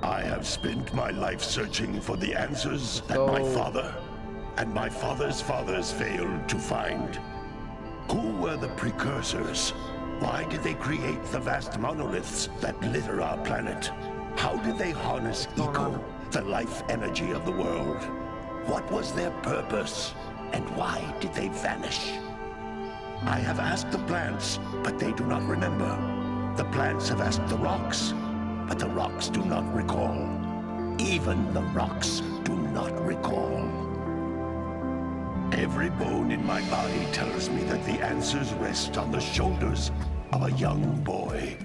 I have spent my life searching for the answers that my father and my father's fathers failed to find. Who were the precursors? Why did they create the vast monoliths that litter our planet? How did they harness eco, the life energy of the world? What was their purpose? And why did they vanish? I have asked the plants, but they do not remember. The plants have asked the rocks, but the rocks do not recall. Even the rocks do not recall. Every bone in my body tells me that the answers rest on the shoulders of a young boy.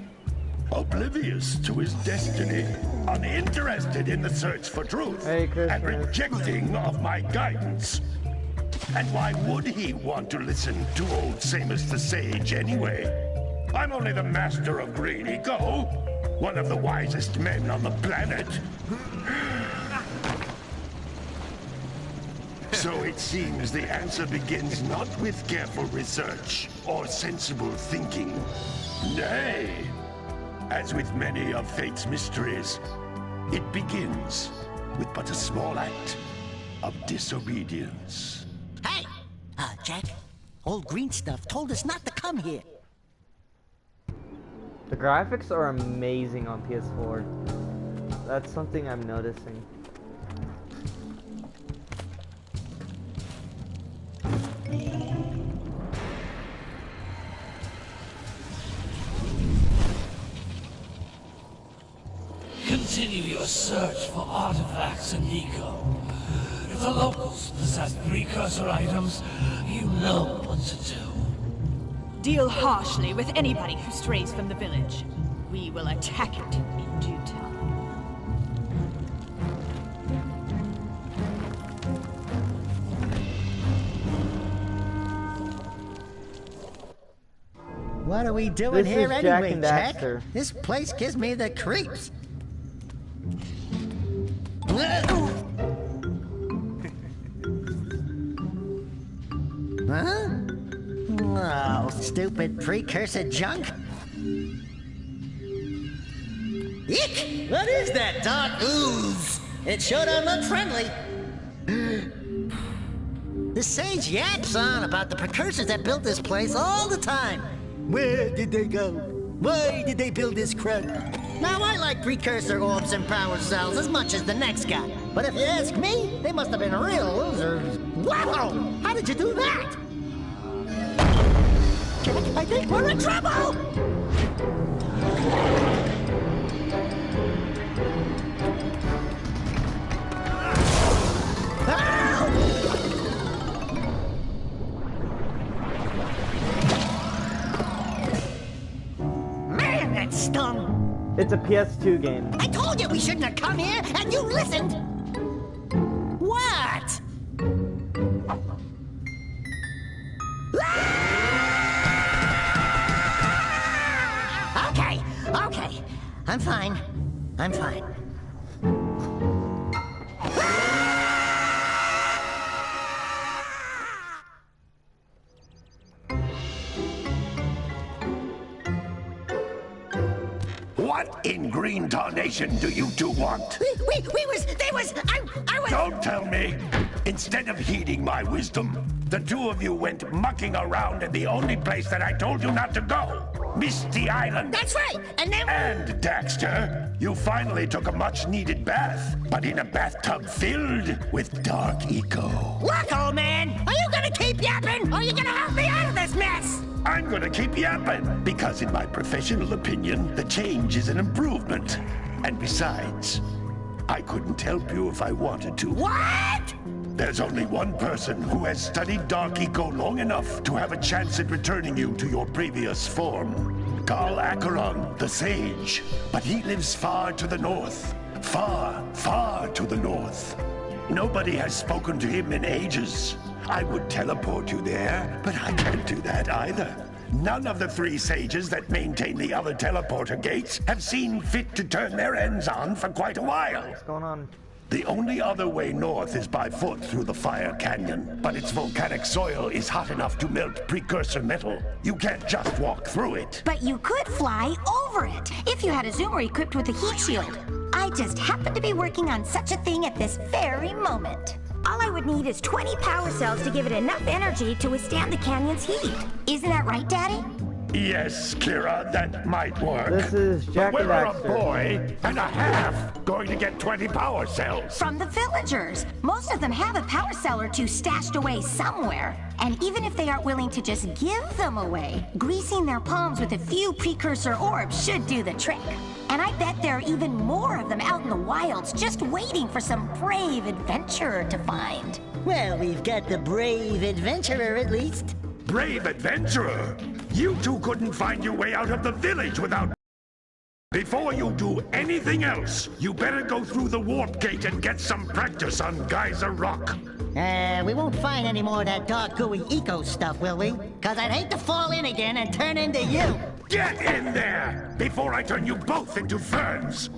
Oblivious to his destiny, uninterested in the search for truth, and rejecting of my guidance. And why would he want to listen to old Samus the Sage anyway? I'm only the master of green eco, one of the wisest men on the planet. So it seems the answer begins not with careful research or sensible thinking. Nay, as with many of fate's mysteries, it begins with but a small act of disobedience. Hey! Jack, old green stuff told us not to come here. The graphics are amazing on PS4. That's something I'm noticing. Continue your search for artifacts and eco. If the locals possess precursor items, you know what to do. Deal harshly with anybody who strays from the village. We will attack it in due time. What are we doing here anyway, Jack? Daxter. This place gives me the creeps. Huh? Oh, stupid precursor junk. Eek! What is that dark ooze? It sure don't look friendly. The sage yaps on about the precursors that built this place all the time. Where did they go? Why did they build this crud? Now, I like precursor orbs and power cells as much as the next guy. But if you ask me, they must have been real losers. Wow! How did you do that? Jack, I think we're in trouble! Man, that stung! It's a PS2 game. I told you we shouldn't have come here, and you listened! What? Okay. I'm fine. What in green tarnation do you two want? I was... Don't tell me! Instead of heeding my wisdom, the two of you went mucking around in the only place that I told you not to go. Misty Island. That's right, and then... And, Daxter, you finally took a much-needed bath, but in a bathtub filled with dark eco. Look, old man, are you gonna keep yapping, or are you gonna help me out of this mess? I'm gonna keep yapping, because in my professional opinion, the change is an improvement. And besides, I couldn't help you if I wanted to. What? There's only one person who has studied Dark Eco long enough to have a chance at returning you to your previous form. Carl Acheron, the Sage. But he lives far to the north. Far, far to the north. Nobody has spoken to him in ages. I would teleport you there, but I can't do that either. None of the three sages that maintain the other teleporter gates have seen fit to turn their ends on for quite a while. What's going on? The only other way north is by foot through the Fire Canyon, but its volcanic soil is hot enough to melt precursor metal. You can't just walk through it. But you could fly over it, if you had a zoomer equipped with a heat shield. I just happen to be working on such a thing at this very moment. All I would need is 20 power cells to give it enough energy to withstand the canyon's heat. Isn't that right, Daddy? Yes, Kira, that might work. This is Jack But and where are a Daxter. boy and a half going to get 20 power cells? From the villagers. Most of them have a power cell or two stashed away somewhere. And even if they aren't willing to just give them away, greasing their palms with a few precursor orbs should do the trick. And I bet there are even more of them out in the wilds just waiting for some brave adventurer to find. Well, we've got the brave adventurer at least. Brave adventurer! You two couldn't find your way out of the village without... Before you do anything else, you better go through the warp gate and get some practice on Geyser Rock. We won't find any more of that dark gooey eco stuff, will we? Cause I'd hate to fall in again and turn into you. Get in there before I turn you both into ferns!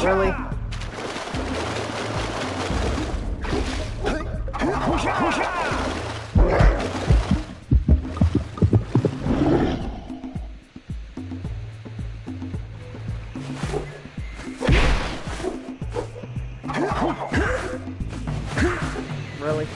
Really? Really?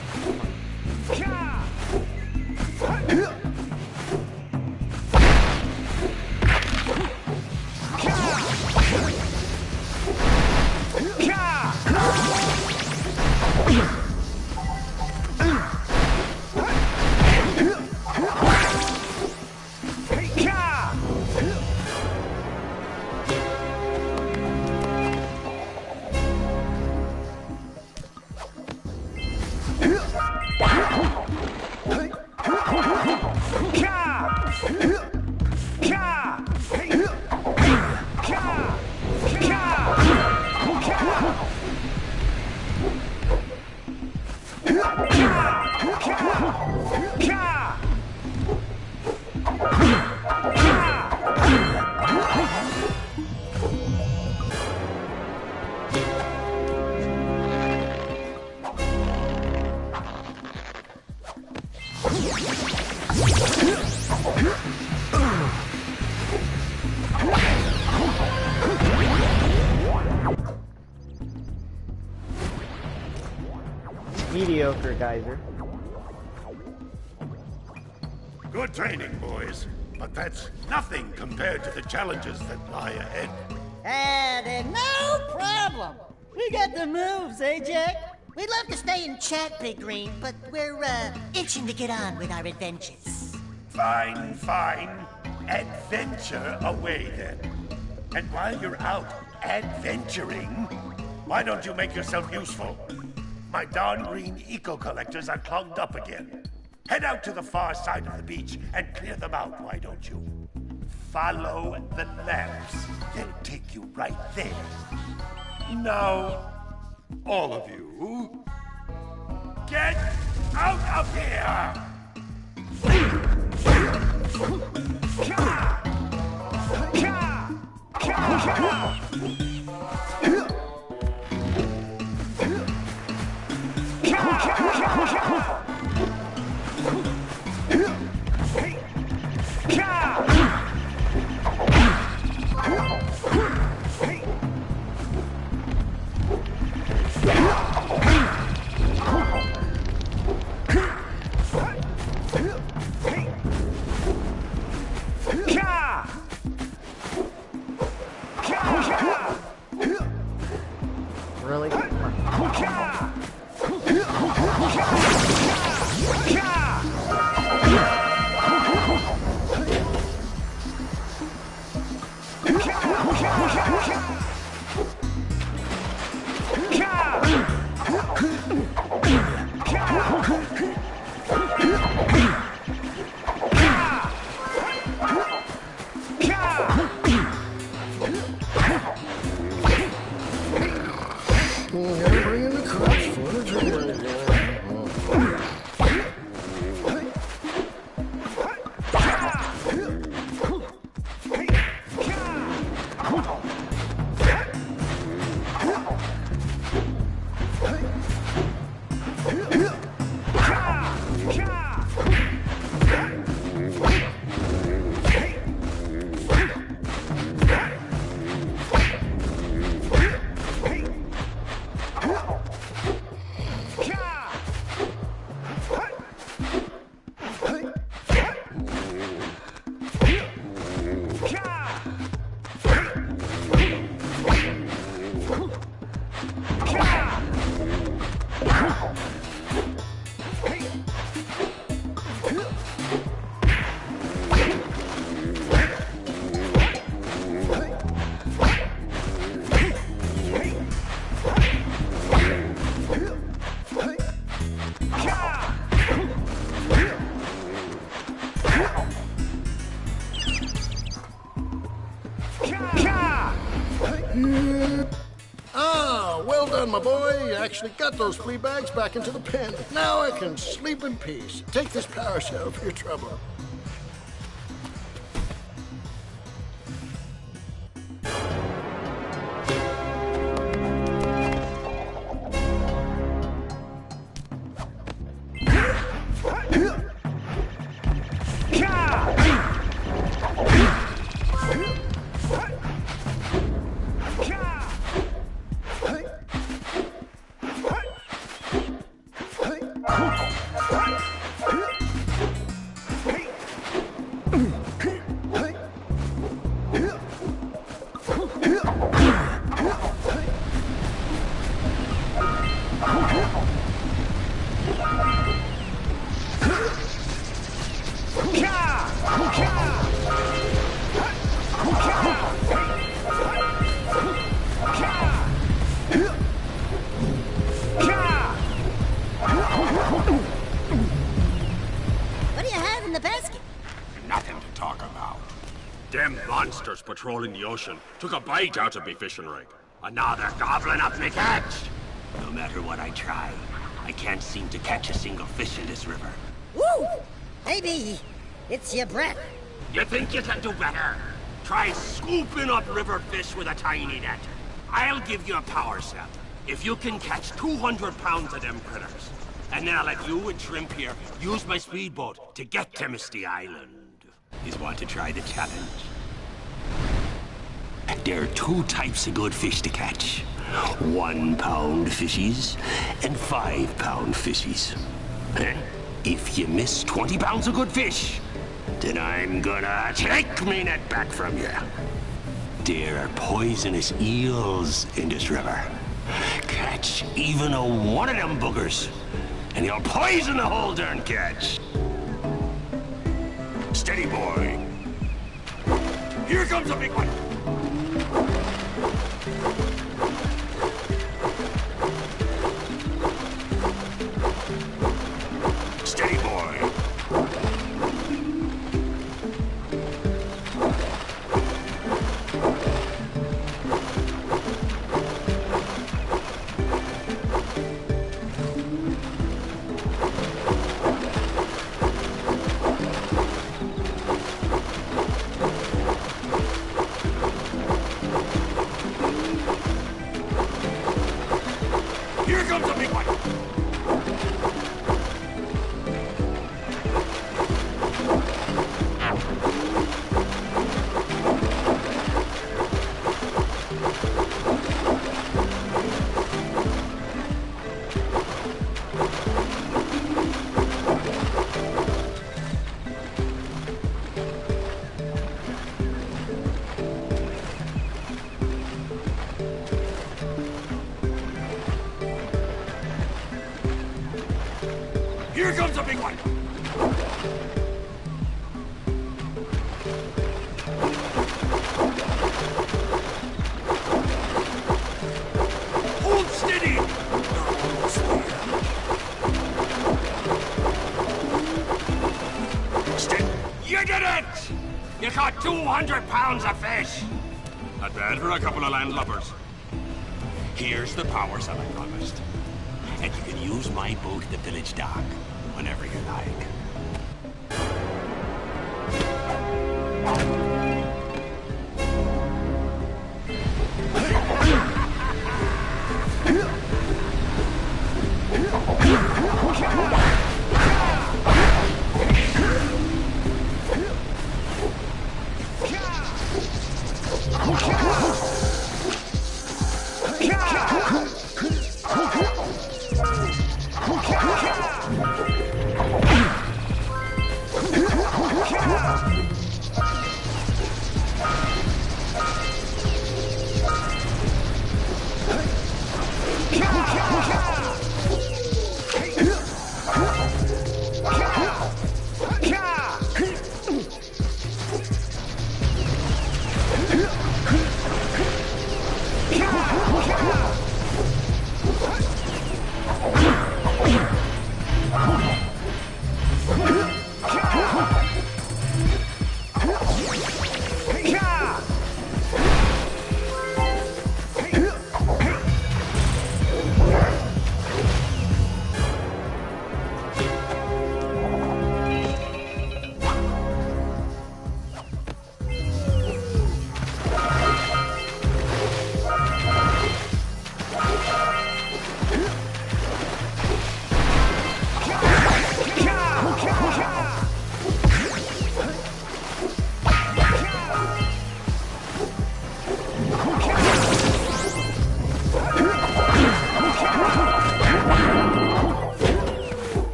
Mediocre, Geyser. Good training, boys. But that's nothing compared to the challenges that lie ahead. Then no problem. We got the moves, eh, Jack? We'd love to stay and chat, Big Green, but we're, itching to get on with our adventures. Fine, fine. Adventure away, then. And while you're out adventuring, why don't you make yourself useful? My darn green eco-collectors are clogged up again. Head out to the far side of the beach and clear them out, why don't you? Follow the lamps. They'll take you right there. Now, All of you, get out of here! Really? Ah, well done, my boy. You actually got those flea bags back into the pen. Now I can sleep in peace. Take this power cell for your trouble. What do you have in the basket? Nothing to talk about. Them monsters patrolling the ocean took a bite out of me fishing rig. And now they're gobbling up me catch. No matter what I try, I can't seem to catch a single fish in this river. Woo! Maybe it's your breath. You think you can do better? Try scooping up river fish with a tiny net. I'll give you a power cell if you can catch 200 pounds of them critters. And then I'll let you and Shrimp here use my speedboat to get to Misty Island. You want to try the challenge? There are two types of good fish to catch. 1 pound fishies and 5 pound fishies. If you miss 20 pounds of good fish, then I'm gonna take me net back from you. There are poisonous eels in this river. Catch even one of them boogers, and you'll poison the whole darn catch. Steady, boy. Here comes a big one. Steady, boy. comes a big one! Here comes a big one! Hold steady! You did it! You caught 200 pounds of fish! Not bad for a couple of landlubbers. Here's the power cell I promised. And you can use my boat at the village dock whenever you like.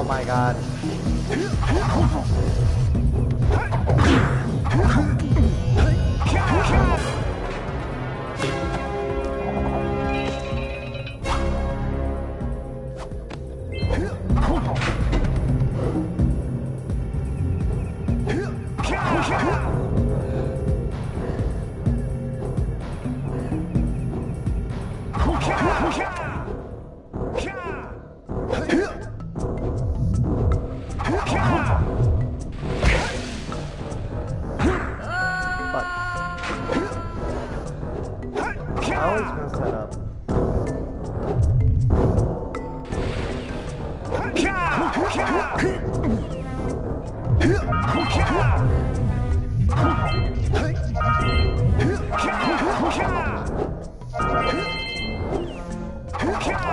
Oh my god. I always mess that up.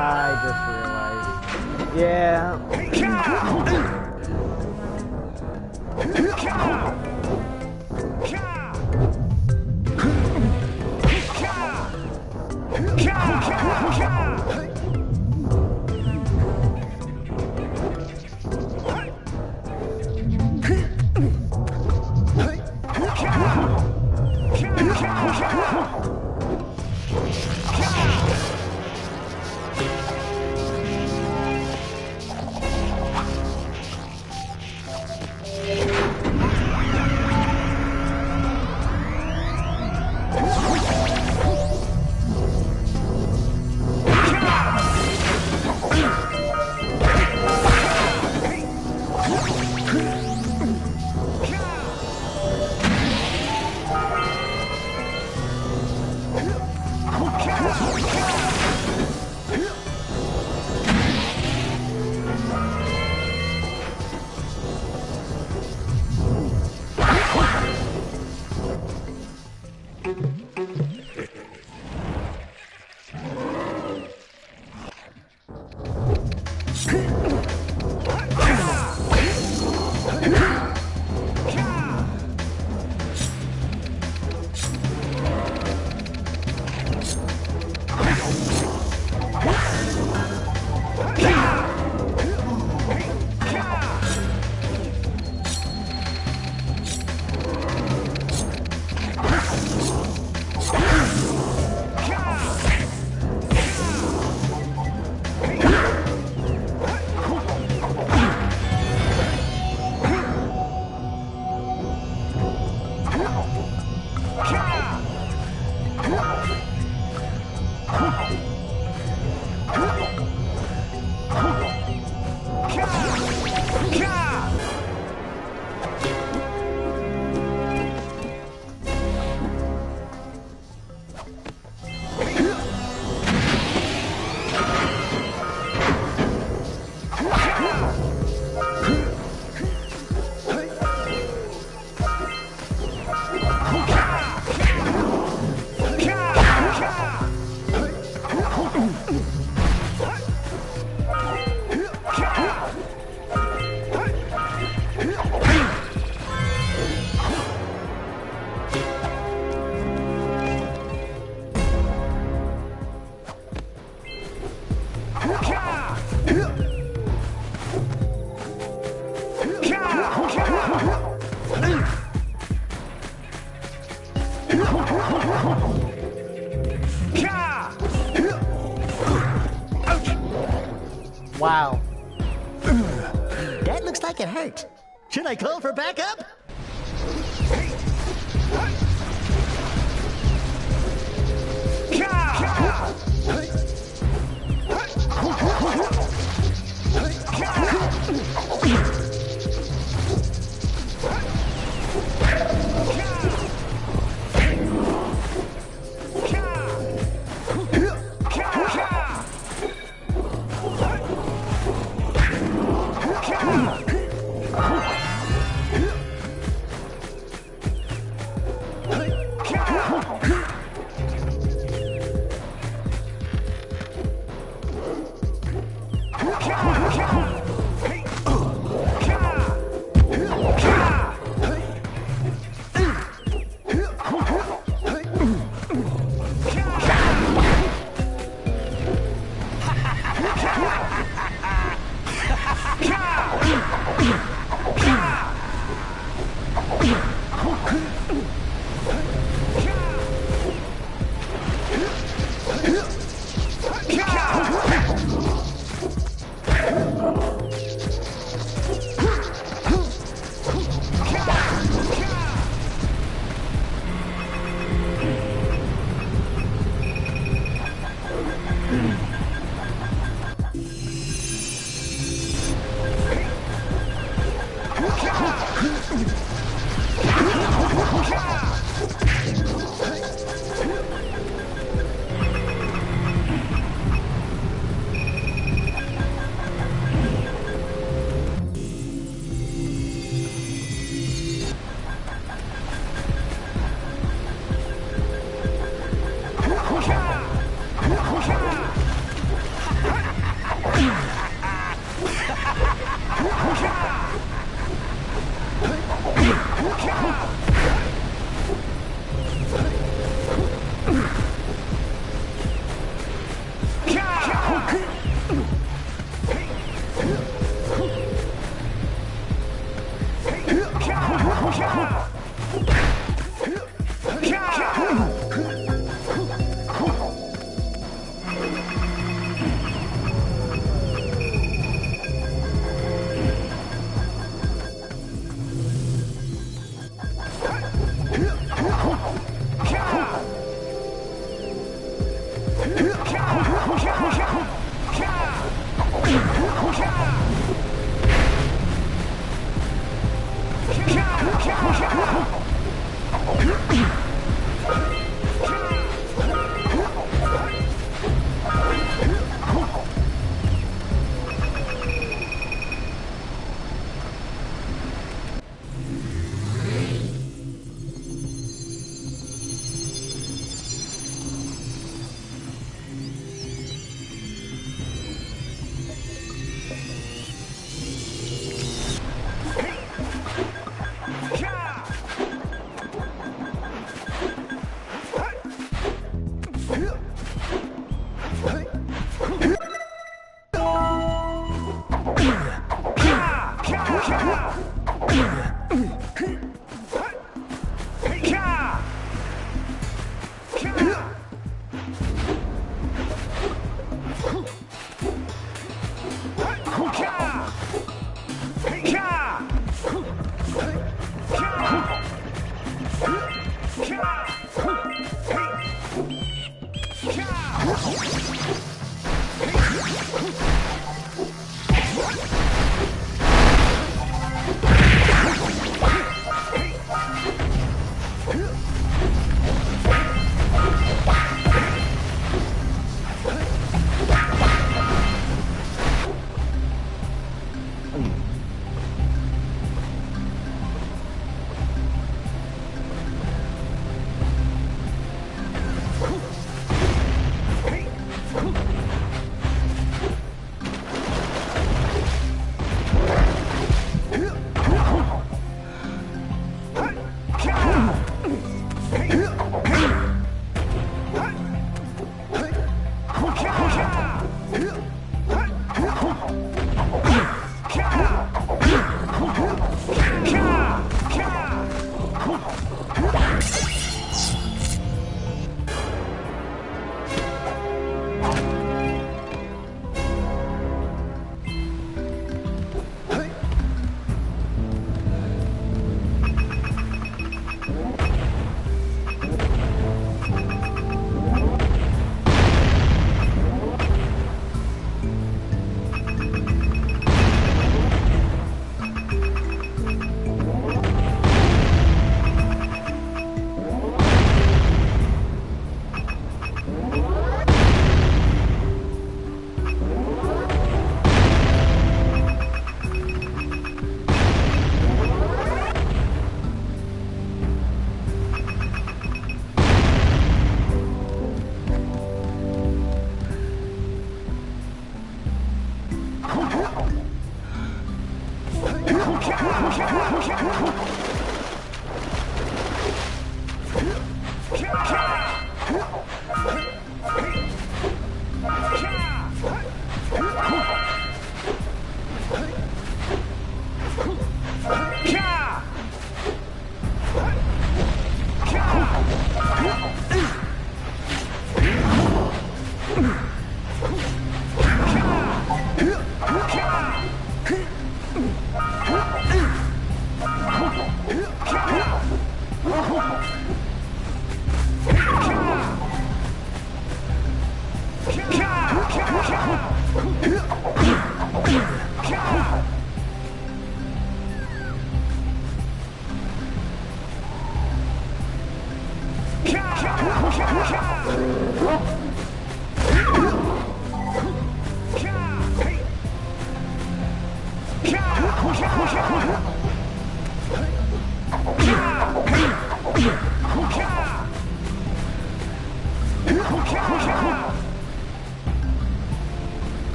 I just realized. Yeah. Wow. That looks like it hurt. Should I call for backup? Yeah!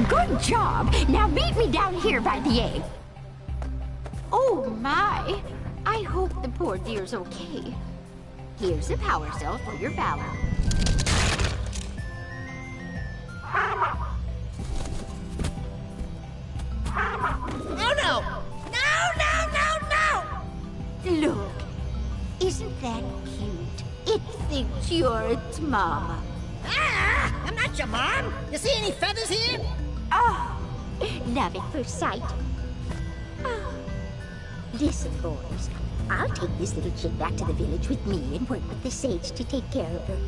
Good job! Now meet me down here by the egg. Oh my! I hope the poor dear's okay. Here's a power cell for your valor. Oh no! No, no, no, no! Look, isn't that cute? It thinks you're its mama. Ah! I'm not your mom! You see any feathers here? Oh, love at first sight. Oh. Listen, boys. I'll take this little chick back to the village with me and work with the sage to take care of her.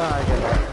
I get it.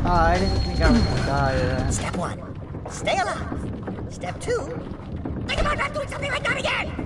I didn't think I was gonna die to that. Step 1, stay alive. Step 2, think about not doing something like that again.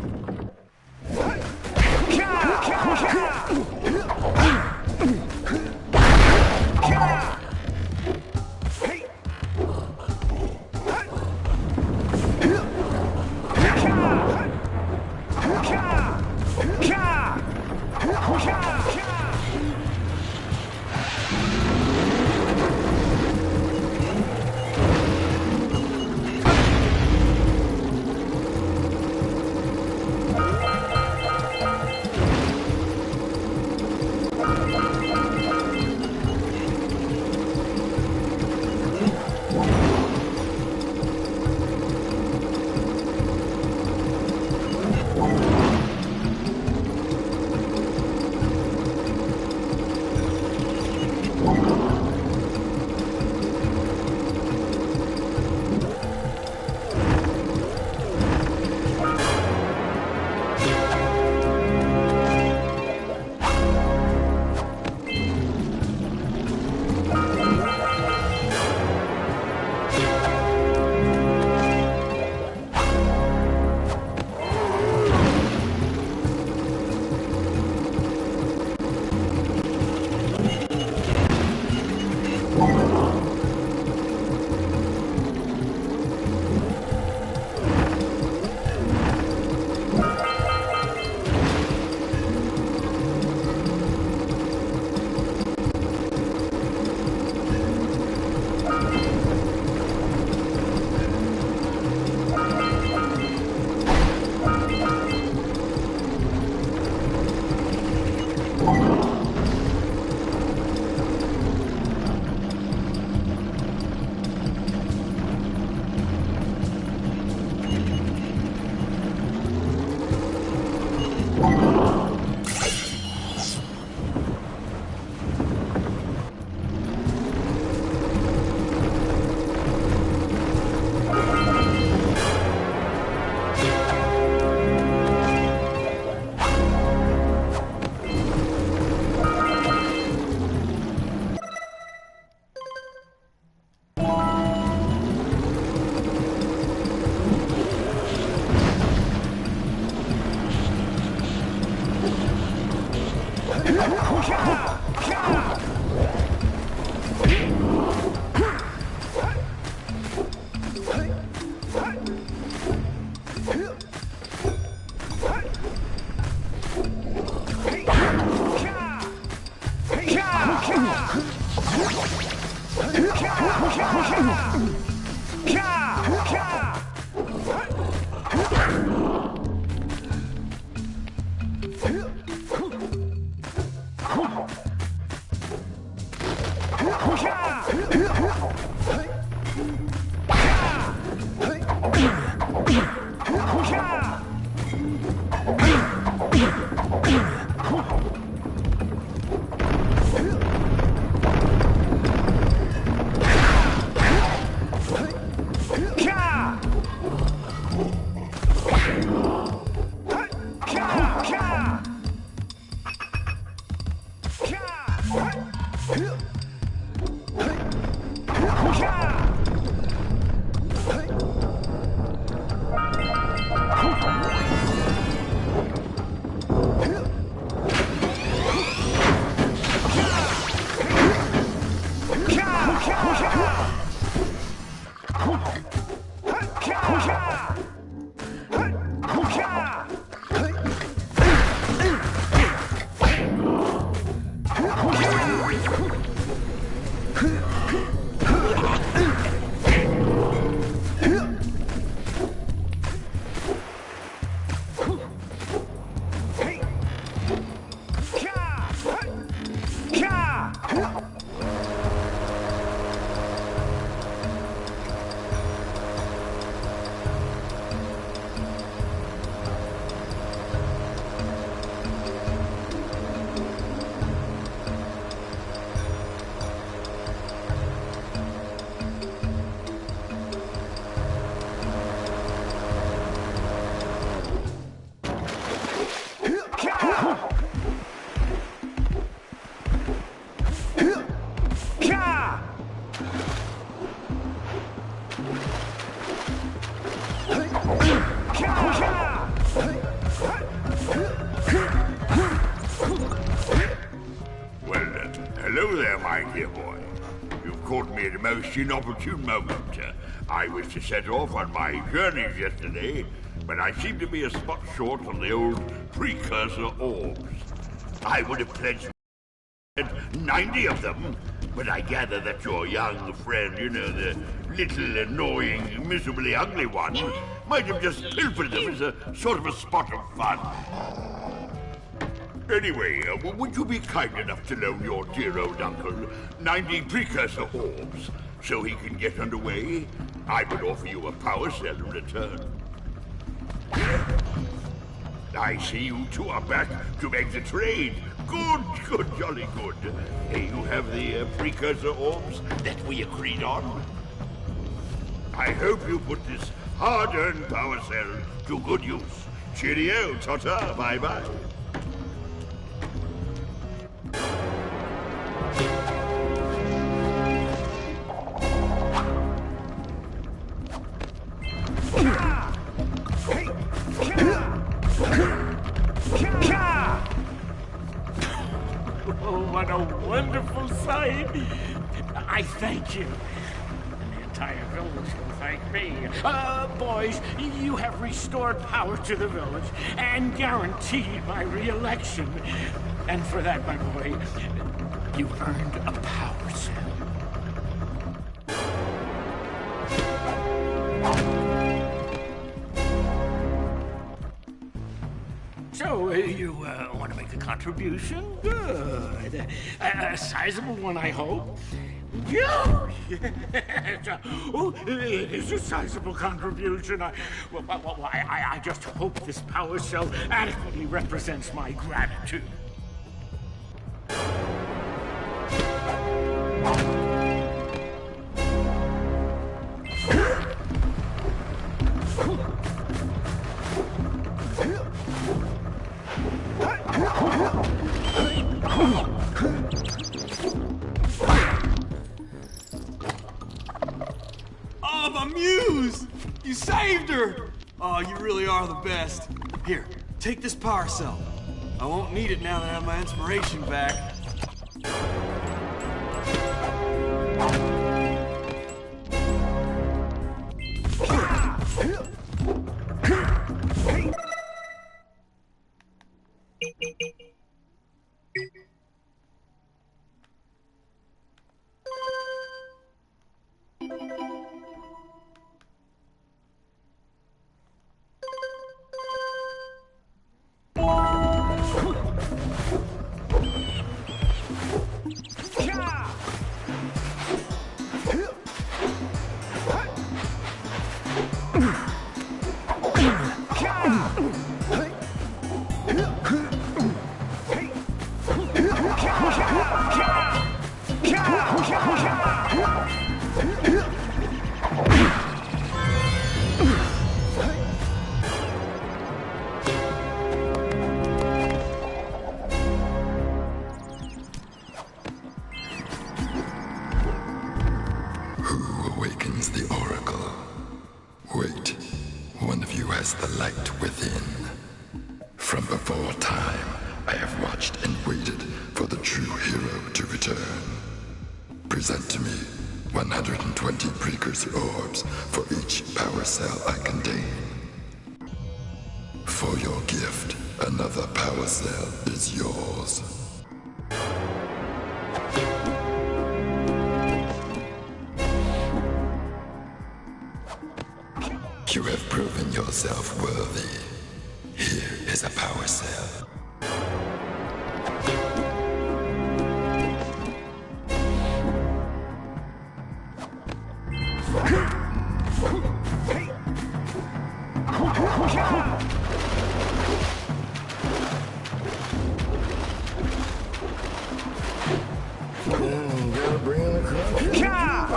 Hello there, my dear boy. You've caught me at a most inopportune moment. I was to set off on my journeys yesterday, but I seem to be a spot short on the old precursor orbs. I would have pledged 90 of them, but I gather that your young friend, you know, the little annoying, miserably ugly one, might have just pilfered them as a sort of a spot of fun. Anyway, would you be kind enough to loan your dear old uncle 90 precursor orbs so he can get underway? I would offer you a power cell in return. I see you two are back to make the trade. Good, jolly good. You have the precursor orbs that we agreed on. I hope you put this hard-earned power cell to good use. Cheerio, ta-ta, bye-bye. Oh, what a wonderful sight! I thank you. And the entire village will thank me. Boys, you have restored power to the village and guaranteed my re-election. And for that, my boy, you've earned a power cell. So, you want to make a contribution? Good. A sizable one, I hope. Yeah. Oh, it is a sizable contribution. I just hope this power cell adequately represents my gratitude. Oh, my muse! You saved her! Oh, you really are the best. Here, take this power cell. I won't need it now that I have my inspiration back. The light within. From before time, I have watched and waited for the true hero to return. Present to me 120 precursor orbs for each power cell I contain. For your gift, another power cell is yours. You have proven yourself worthy. Here is a power cell. Gotta bring in the crowd.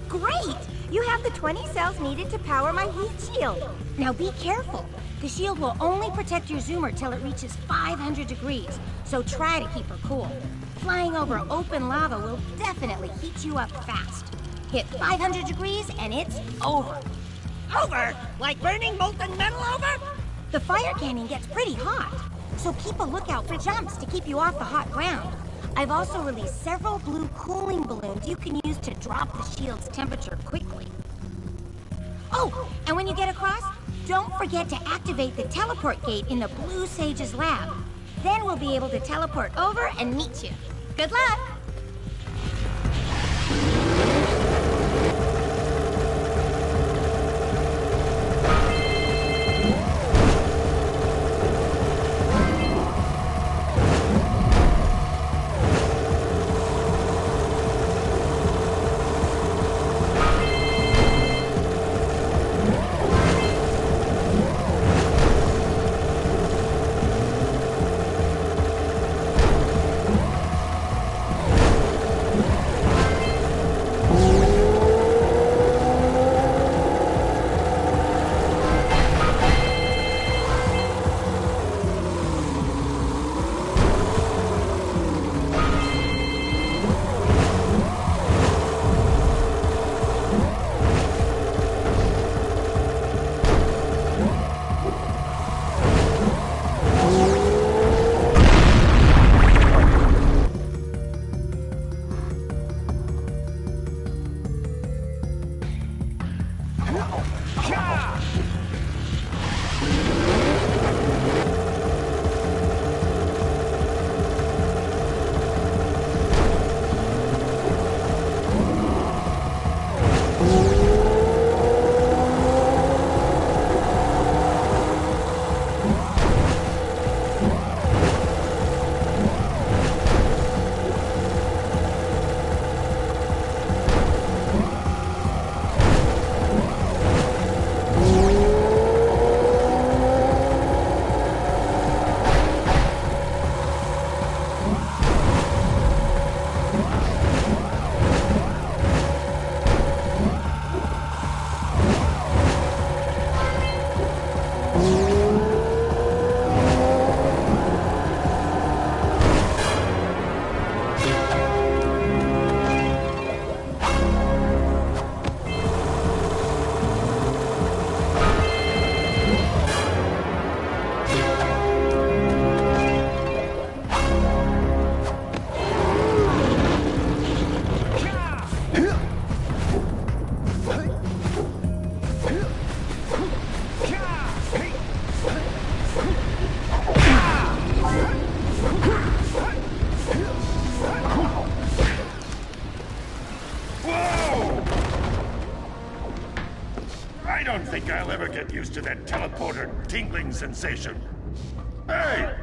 Great! You have the 20 cells needed to power my heat shield. Now be careful. The shield will only protect your zoomer till it reaches 500 degrees, so try to keep her cool. Flying over open lava will definitely heat you up fast. Hit 500 degrees and it's over. Over? Like burning molten metal over? The fire canyon gets pretty hot, so keep a lookout for jumps to keep you off the hot ground. I've also released several blue cooling balloons you can use to drop the shield's temperature quickly. Oh, and when you get across, don't forget to activate the teleport gate in the Blue Sage's lab. Then we'll be able to teleport over and meet you. Good luck! I don't think I'll ever get used to that teleporter tingling sensation. Hey!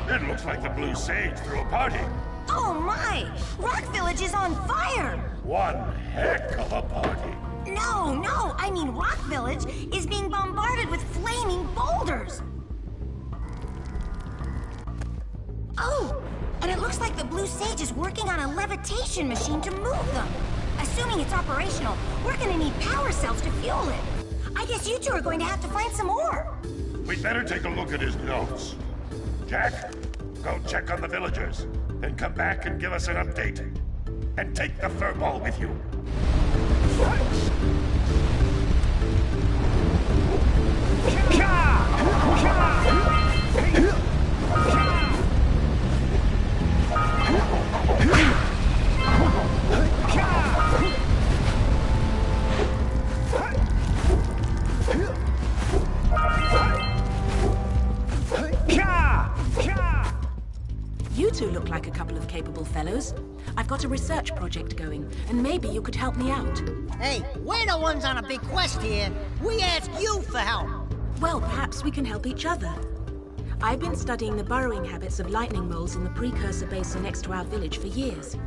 It looks like the Blue Sage threw a party. Oh my! Rock Village is on fire! One heck of a party. No, I mean Rock Village is being bombarded with flaming boulders! Oh, and it looks like the Blue Sage is working on a levitation machine to move them. Assuming it's operational, we're gonna need power cells to fuel it. I guess you two are going to have to find some more. We'd better take a look at his notes. Jack, go check on the villagers, then come back and give us an update. And take the furball with you. You two look like a couple of capable fellows. I've got a research project going, and maybe you could help me out. Hey, we're the ones on a big quest here. We ask you for help. Well, perhaps we can help each other. I've been studying the burrowing habits of lightning moles in the precursor basin next to our village for years.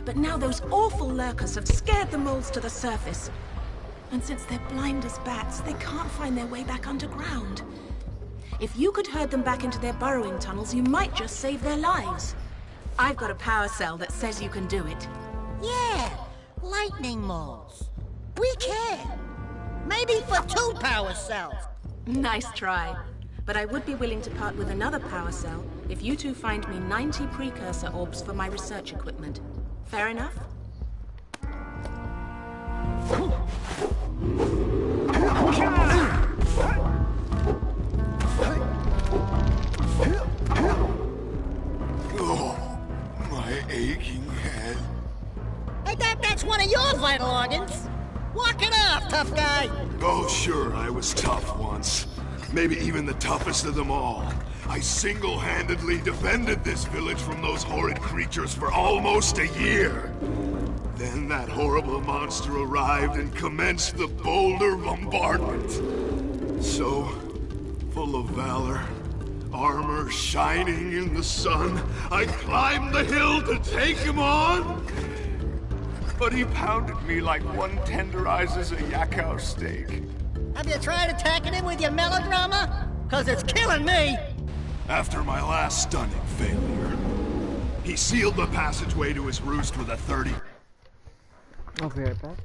But now those awful lurkers have scared the moles to the surface. And since they're blind as bats, they can't find their way back underground. If you could herd them back into their burrowing tunnels, you might just save their lives. I've got a power cell that says you can do it. Yeah, lightning moles. We can. Maybe for 2 power cells. Nice try. But I would be willing to part with another power cell if you two find me 90 precursor orbs for my research equipment. Fair enough? Oh, my aching head. Hey, that's one of your vital organs. Walk it off, tough guy. Oh, sure, I was tough once. Maybe even the toughest of them all. I single-handedly defended this village from those horrid creatures for almost a year. Then that horrible monster arrived and commenced the boulder bombardment. So, full of valor, armor shining in the sun, I climbed the hill to take him on. But he pounded me like one tenderizes a yakao steak. Have you tried attacking him with your melodrama? 'Cause it's killing me. After my last stunning failure, he sealed the passageway to his roost with a 30. I'll be right back.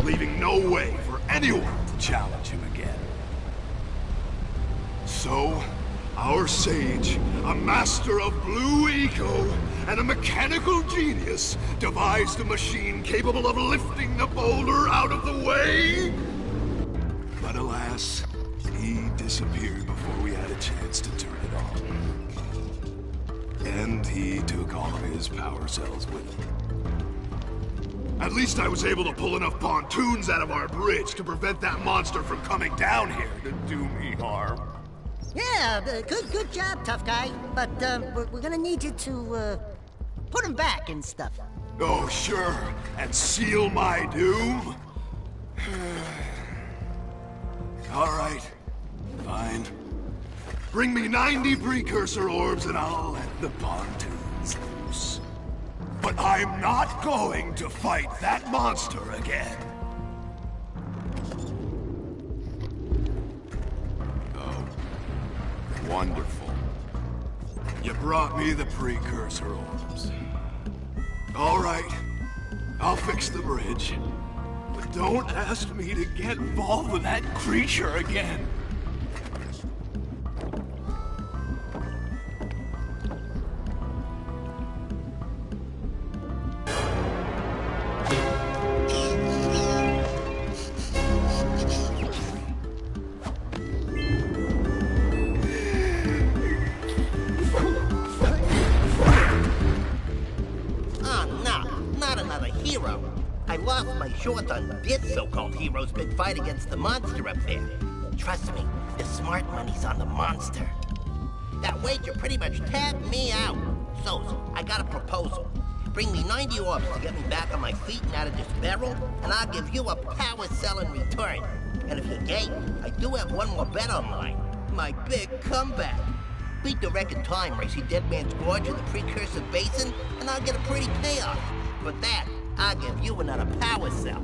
Leaving no way for anyone to challenge him again. So, our sage, a master of blue eco, and a mechanical genius, devised a machine capable of lifting the boulder out of the way. But alas, he disappeared before we had a chance to turn it on. And he took all of his power cells with him. At least I was able to pull enough pontoons out of our bridge to prevent that monster from coming down here to do me harm. Yeah, good job, tough guy. But we're gonna need you to put him back and stuff. Oh, sure. And seal my doom? All right. Fine. Bring me 90 precursor orbs and I'll let the pontoons But I'm not going to fight that monster again. Oh, wonderful. You brought me the precursor orbs. All right, I'll fix the bridge. But don't ask me to get involved with that creature again. I lost my short on this so-called hero's big fight against the monster up there. Trust me, the smart money's on the monster. That wager pretty much tapped me out. So, I got a proposal. Bring me 90 orbs to get me back on my feet and out of this barrel, and I'll give you a power cell in return. And if you're game, I do have one more bet on mine. My big comeback. Beat the record time where I see Dead Man's Gorge in the Precursor Basin, and I'll get a pretty payoff. For that, I'll give you another power cell.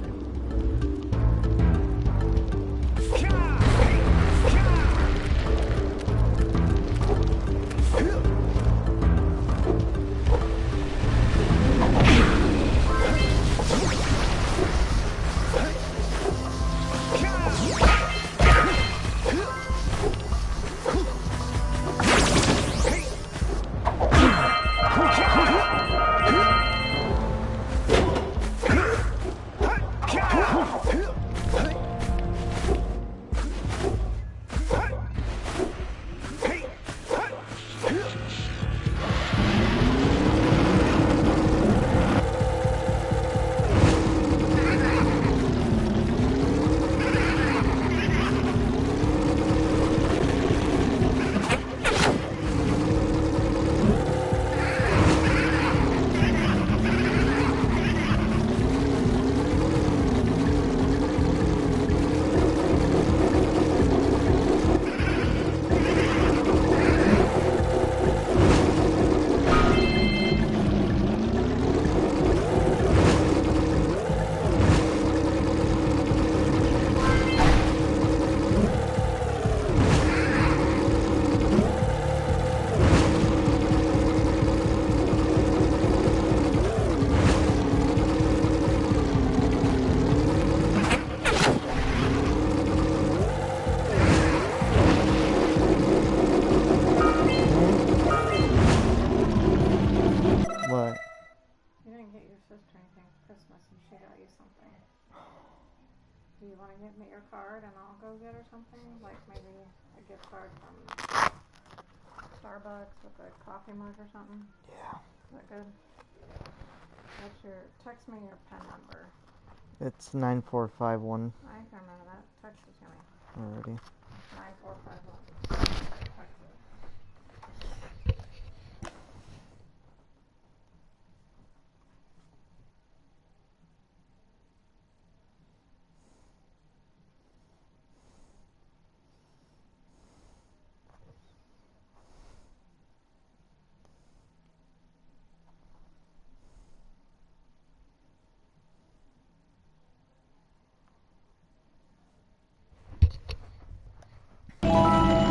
Do you want to give me your card and I'll go get her something? Like maybe a gift card from Starbucks with a coffee mug or something? Yeah. Is that good? What's your, text me your PIN number. It's 9451. I can remember that. Text it to me. Alrighty. 9451. Text it.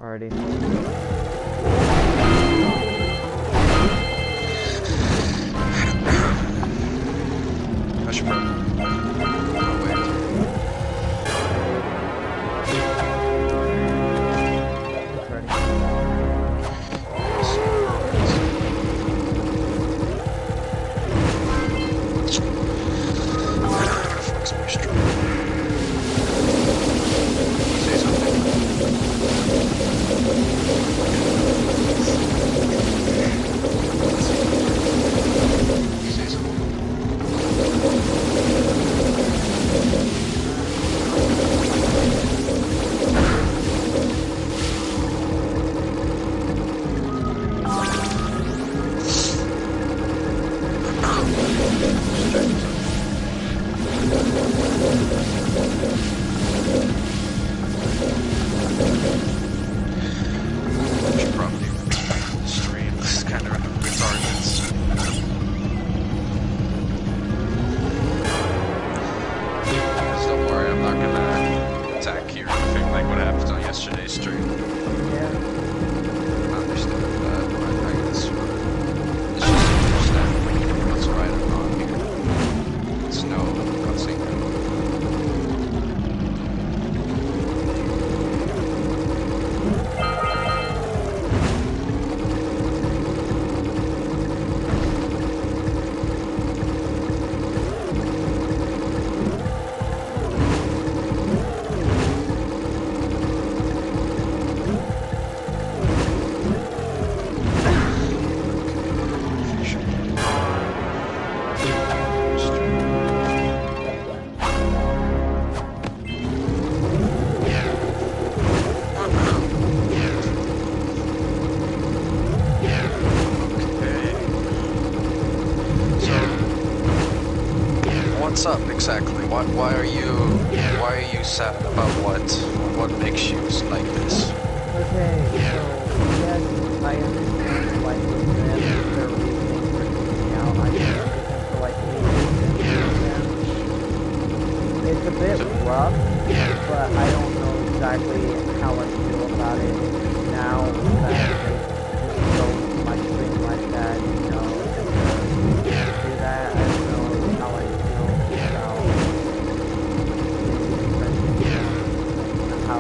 already. I should probably. Oh, wait. It's ready. Flex my stroke. Say something. Say something. Should probably stream. This is kind of retarded. Just don't worry, I'm not gonna attack you or anything like what happened on yesterday's stream. Yeah. I understand that, but I guess it's just to understand what's right and wrong here. It's no cutscene. What's up exactly? Why are you sad about what makes you like this? Okay, so yes, I understand like with them, their reasoning for kicking out. I can understand for like me. It's a bit rough, but I don't know exactly how I feel about it now that they just go my stream like that, you know, to do that. I don't know how I feel about how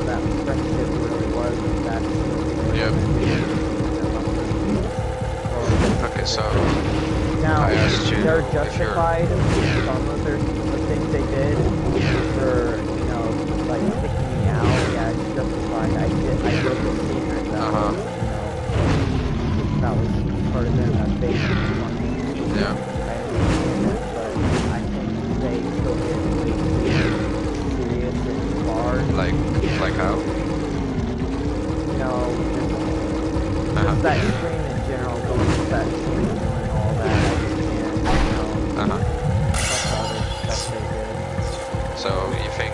that friendship really was, if that's what they were Okay, so now, I asked you they're if justified some of the things they did for, you know, like kicking me out. Yeah, it's justified. I wrote the statement that was, you know, that was part of them that they didn't want me. Yeah. I understand that, but I think they took it way too serious and far. Like how? You know, just that stream in general, going to that stream and doing all that, I just can't, you know, that's all that they did. So you think?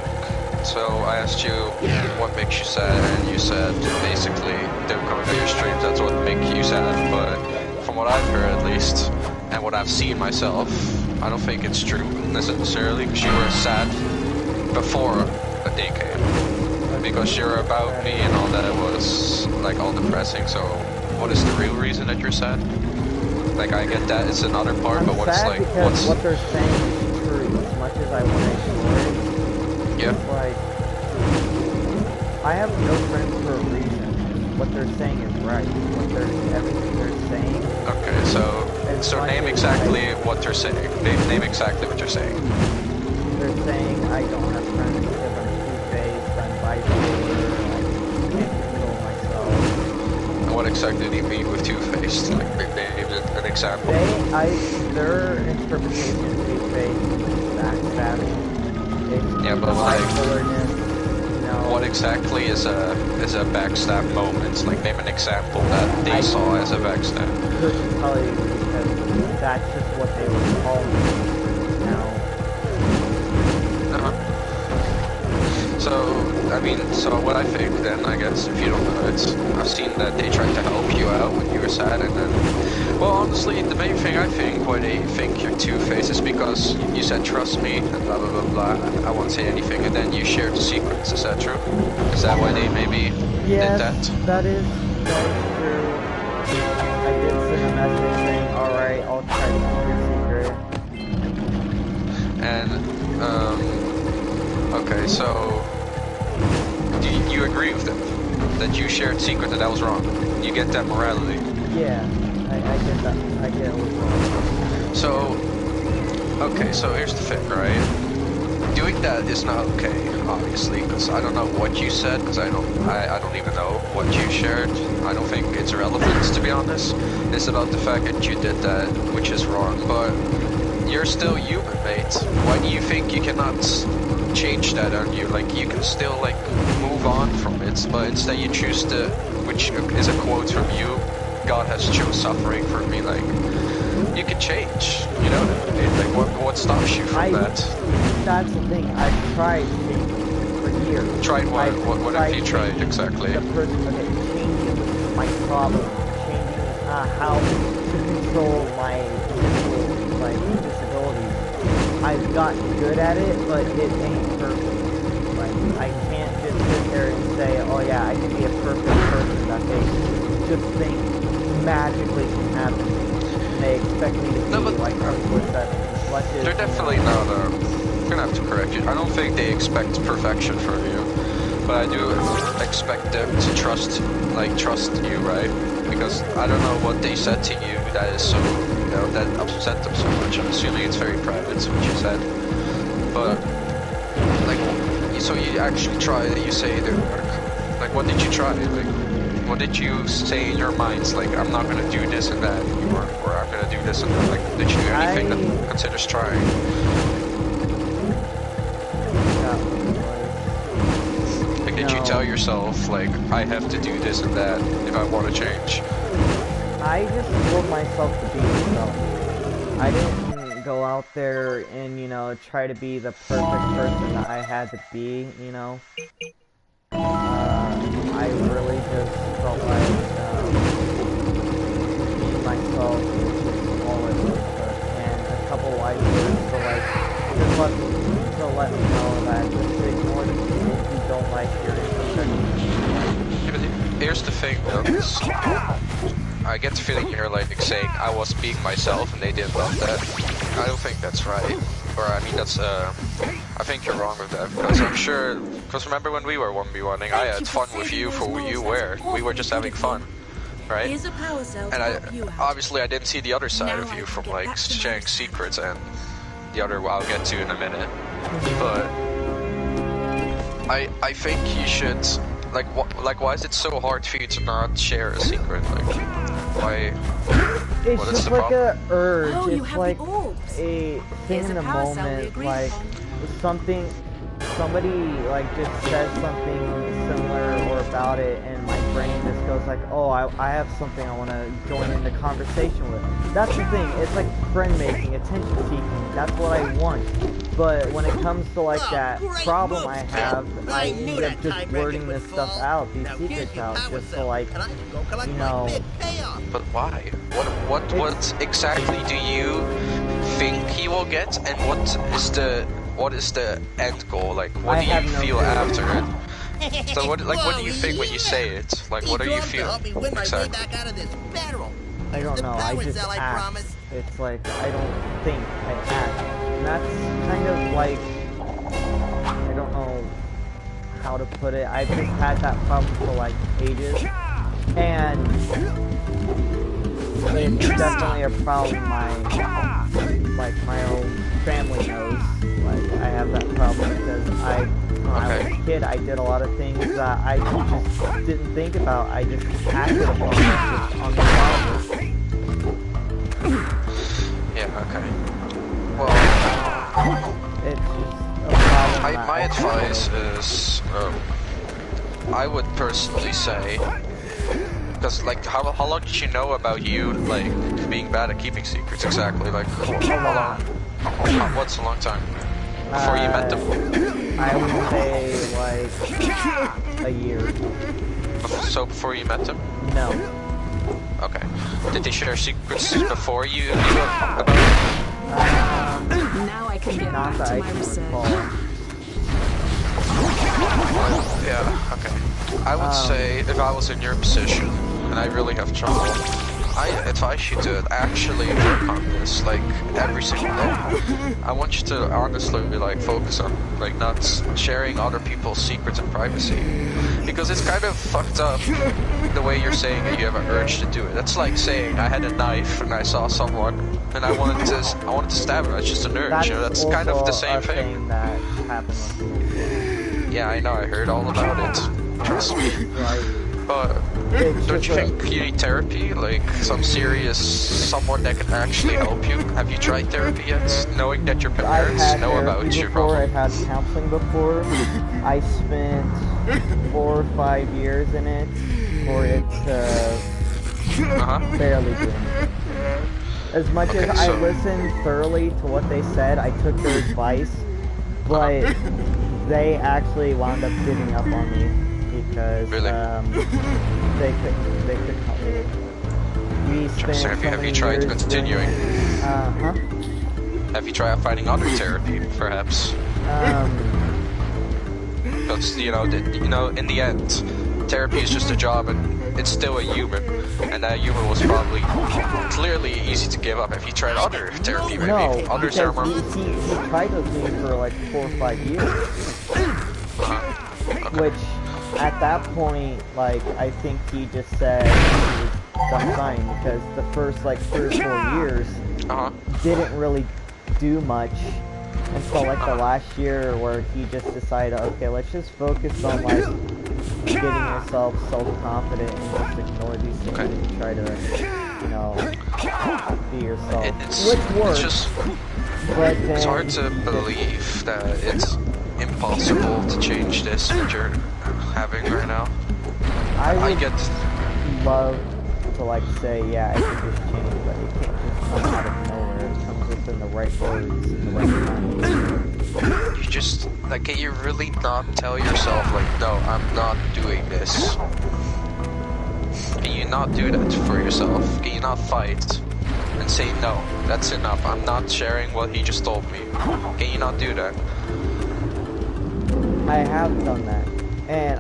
So I asked you what makes you sad, and you said basically them coming to your streams. That's what makes you sad. But from what I've heard, at least, and what I've seen myself, I don't think it's true necessarily. Because you were sad before a day came, because you're about me and all that. It was like all depressing. So what is the real reason that you're sad? Like I get that it's another part, but what's like because what they're saying is true. As much as I want to ignore it, it's like I have no friends for a reason. What they're saying is right. Everything they're saying. Okay, so name exactly what they're saying. Name exactly what you're saying. They're saying I don't have friends because I'm two-faced, I'm bipolar, I can't control myself. And what exactly do you mean with two-faced? Like, name an example. Their interpretation of two-faced is backstabbing. Yeah, but like, bipolarness, you know. what exactly is a backstab moment? Like, name an example that they saw as a backstab. I couldn't tell you because that's just what they would call me now. So, I mean, so what I think then, I guess, if you don't know it, I've seen that they tried to help you out when you were sad, and then, well, honestly, the main thing I think why they think you're two-faced is because you said trust me, and blah, blah, blah, blah, I won't say anything, and then you shared the secrets, is that true? Is that why they maybe did that? That is true. I did send a message saying, alright, I'll try to keep your secret. And, okay, so, do you agree with them? That you shared secret that was wrong? You get that morality? Yeah, I get that. I get it was wrong. So, okay, so here's the thing, right? Doing that is not okay, obviously, because I don't know what you said, because I don't even know what you shared. I don't think it's relevant, to be honest. It's about the fact that you did that, which is wrong, but you're still human, mate. Why do you think you cannot change that on you? Like, you can still, like, move on from it, but instead you choose to, which is a quote from you, God has chose suffering for me, like, you can change, you know? Like, what stops you from that? That's the thing, I've tried for years. Tried what? What have you tried, exactly? Changing my problem, changing how to control my disabilities. I've gotten good at it, but it ain't perfect. Like, I can't just sit there and say, oh yeah, I can be a perfect person that they just think magically can happen. They expect me to be like 24/7. They're definitely not, I'm gonna have to correct you. I don't think they expect perfection from you, but I do expect them to trust you, right? Because I don't know what they said to you that is so, you know, that upset them so much. I'm assuming it's very private, what you said. But, like, so you actually try that you say that, like, what did you try? Like, what did you say in your minds? Like, I'm not gonna do this and that anymore, or I'm gonna do this and that. Like, did you do anything that considers trying? Like, did you tell yourself, like, I have to do this and that if I want to change? I just told myself to be myself. I didn't go out there and, you know, try to be the perfect person that I had to be, you know. I really just felt like being myself was just all it took, and a couple wise words to, like, just let me know that just ignore the people who don't like your imperfections. Here's the thing, though. I get the feeling you're, like, saying I was being myself and they didn't love that. I don't think that's right. Or, I mean, that's, I think you're wrong with that, because I'm sure, because remember when we were 1v1ing, I had fun with you for who you were. We were just having fun, right? And obviously I didn't see the other side of you from, like, sharing secrets and the other I'll get to in a minute. But I think you should, like, why is it so hard for you to not share a secret? Like, why? It's just like an urge. Oh, it's like a thing in the moment. Like somebody like just says something similar or about it, and my brain just goes like, oh, I have something I want to join in the conversation with. That's the thing. It's like friend making, attention seeking. That's what I want. But when it comes to like that problem I have, I end up just blurting this stuff out, these secrets out, just to like, you know. But why? What exactly do you think he will get, and what is the end goal? Like, what do you feel after it? So what do you think when you say it? Like, what are you feeling exactly? I don't know. I just act. It's like I don't think. I act. And that's kind of like, I don't know how to put it. I've just had that problem for like ages, and it's definitely a problem my own family knows. Like, I have that problem because when I was a kid, I did a lot of things that I just didn't think about. I just acted upon it just on the problem. Yeah, okay. Well, it's just a problem. My advice is, I would personally say, because, like, how long did you know about you, like, being bad at keeping secrets exactly? Like, how long? What's a long time? Before you met them? I would say, like, a year. So before you met them? No. Okay. Did they share secrets before you knew about Now I can get back to my research. Yeah, okay. I would say if I was in your position and I really have trouble, I advise you to actually work on this, like, every single day. I want you to honestly, like, focus on, like, not sharing other people's secrets and privacy. Because it's kind of fucked up the way you're saying that you have an urge to do it. That's like saying I had a knife and I saw someone and I wanted to stab her. It's just an urge, you know, that's kind of the same thing. That happened with me. Yeah, I know, I heard all about it. Trust me. But don't you think you need therapy? Like someone that can actually help you? Have you tried therapy yet? Knowing that your parents know about your problem? I've had counseling before. I spent 4 or 5 years in it for it to barely do anything. As much as I listened thoroughly to what they said, I took their advice, but they actually wound up giving up on me. Because they couldn't help me. We spent have you tried continuing? Have you tried finding other therapy, perhaps? Because in the end, therapy is just a job, and it's still a human, and that human was probably clearly easy to give up. Have you tried other therapy, maybe? No, Others because are he tried with me for like 4 or 5 years, which. At that point, like, I think he just said he was done fine, because the first, like, 3 or 4 years didn't really do much until, like, the last year where he just decided, okay, let's just focus on, like, getting yourself self-confident and just ignore these things and try to, you know, be yourself. Which works, but then it's hard to believe that it's impossible to change this that you're having right now. I would love to, like, say, yeah, I can just change, but it can't just come out of nowhere. It comes within the right words, the right time. You just, like, can you really not tell yourself, like, no, I'm not doing this? Can you not do that for yourself? Can you not fight and say, no, that's enough, I'm not sharing what he just told me? Can you not do that? I have done that, and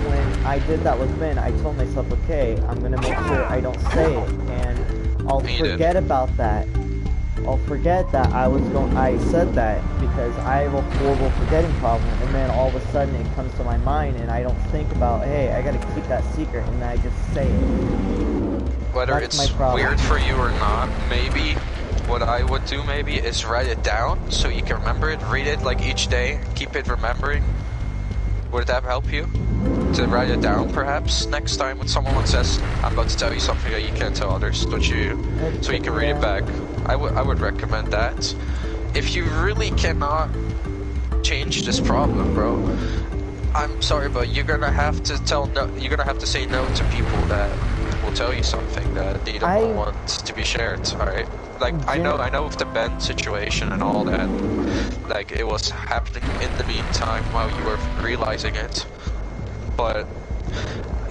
when I did that with Ben, I told myself, okay, I'm gonna make sure I don't say it, and I'll forget about that. I'll forget that I said that, because I have a horrible forgetting problem, and then all of a sudden it comes to my mind, and I don't think about, hey, I gotta keep that secret, and then I just say it. Whether it's weird for you or not, maybe what I would do maybe is write it down so you can remember it, read it like each day, keep it remembering. Would that help you? To write it down perhaps next time when someone says, I'm about to tell you something that you can't tell others, so you can read it back. I would recommend that. If you really cannot change this problem, bro, I'm sorry, but you're gonna have to say no to people that will tell you something that they don't want to be shared, alright? Like, I know with the Ben situation and all that, like, it was happening in the meantime while you were realizing it, but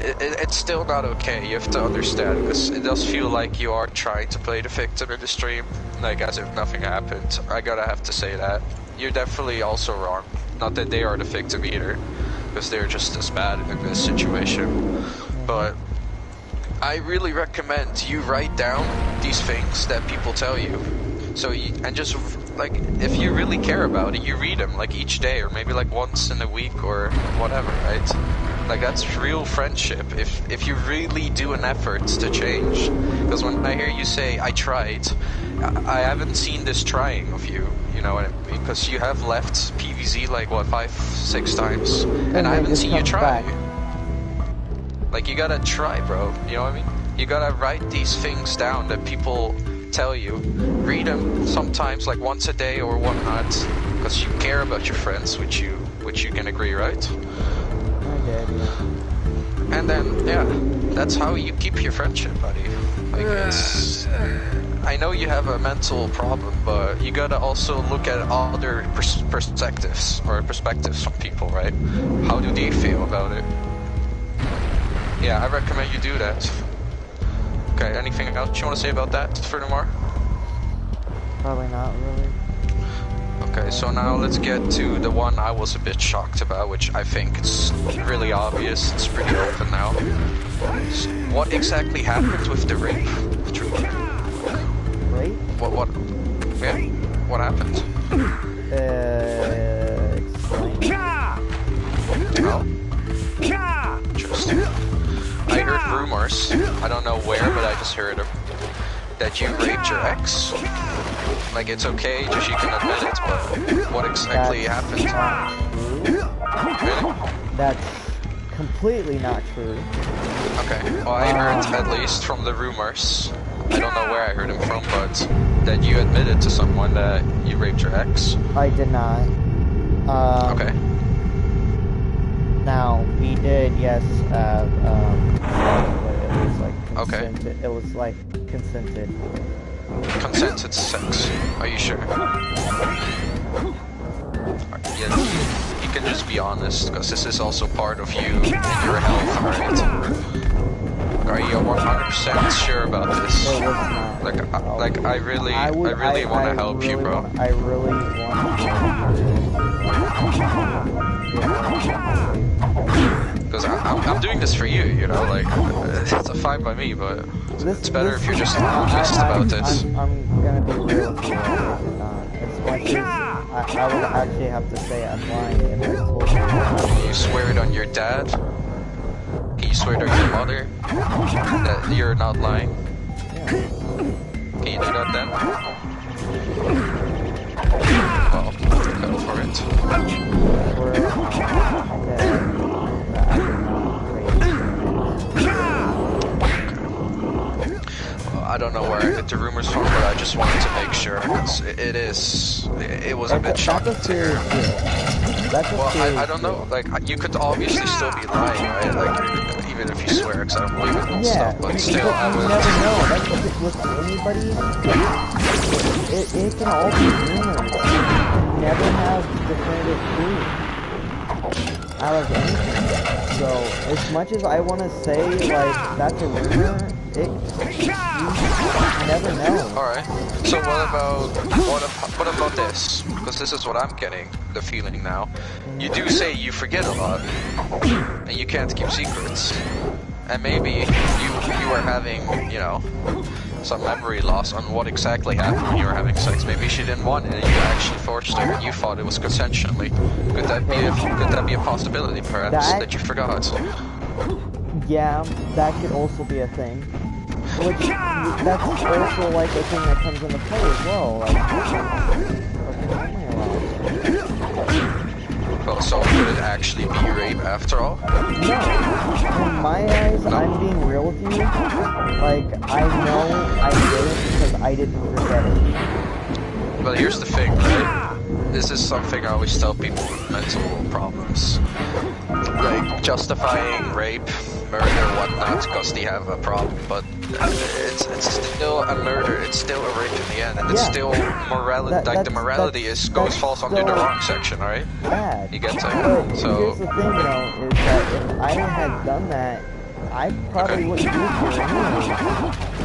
it's still not okay. You have to understand this. It does feel like you are trying to play the victim in the stream, like as if nothing happened. I gotta have to say that. You're definitely also wrong. Not that they are the victim either, because they're just as bad in this situation, but I really recommend you write down these things that people tell you. So and just, like, if you really care about it, you read them, like, each day, or maybe, like, once in a week, or whatever, right? Like, that's real friendship, if you really do an effort to change. Because when I hear you say, I tried, I haven't seen this trying of you, you know what I mean? Because you have left PVZ, like, what, 5-6 times? And I haven't seen you try. Like, you gotta try, bro, you know what I mean? You gotta write these things down that people tell you. Read them sometimes, like, once a day or whatnot, because you care about your friends, which you can agree, right? And then, yeah, that's how you keep your friendship, buddy. Like, I know you have a mental problem, but you gotta also look at other perspectives from people, right? How do they feel about it? Yeah, I recommend you do that. Okay, anything else you want to say about that, furthermore? Probably not really. Okay, so now let's get to the one I was a bit shocked about, which I think it's really obvious. It's pretty open now. What exactly happened with the rape? Rape? What? Yeah, what happened? Explain. Oh. Interesting. I heard rumors, I don't know where, but I just heard them, that you raped your ex. Like, it's okay, just you can admit it, but what exactly happened? Really? That's completely not true. Okay, well, I heard, at least from the rumors, I don't know where I heard them from, but that you admitted to someone that you raped your ex. I did not. Okay. Now, we did, yes, it was like consented. Okay. It was like consented. Consented sex. Are you sure? Yeah, you can just be honest, because this is also part of you and your health, alright? Are you 100% sure about this? It was not. Like I really want to help you, bro. I really want to. Because I'm doing this for you, you know, like, it's fine by me, but it's better if you're just honest about it. I'm gonna be real with you, as much as I would actually have to say I'm lying if I told you. Can you swear it on your dad? Can you swear it on your mother that you're not lying? Yeah. Can you do that then? Well, go for it. I don't know where I get the rumors from, but I just wanted to make sure, because it was a bit shocking to hear. Well, I don't know, like, you could obviously still be lying, right? Like, even if you swear, because I don't believe it and stuff, but still, I would... You never know, that's with anybody, it can all be rumors. You never have definitive proof out of anything. So, as much as I want to say, like, that's a rumor, you never know. Alright, so what about this? Because this is what I'm getting, the feeling now. You do say you forget a lot, and you can't keep secrets. And maybe you were having, you know, some memory loss on what exactly happened when you were having sex. Maybe she didn't want it and you actually forced her and you thought it was consensually. Could that be a possibility, perhaps, that you forgot? Yeah, that could also be a thing. Which, that's also like a thing that comes into play as well. Like, well, so could it actually be rape after all? No. In my eyes, I'm being real with you. Like, I know I did it because I didn't forget it. But here's the thing, right? This is something I always tell people with mental problems. Like, justifying rape, murder, whatnot, because they have a problem, but it's still a murder, it's still a rape in the end, and it's still morality, like the morality falls under the wrong section, right? Bad. You get to But so here's the thing, you know, is that if I had done that, I probably wouldn't be here anyway.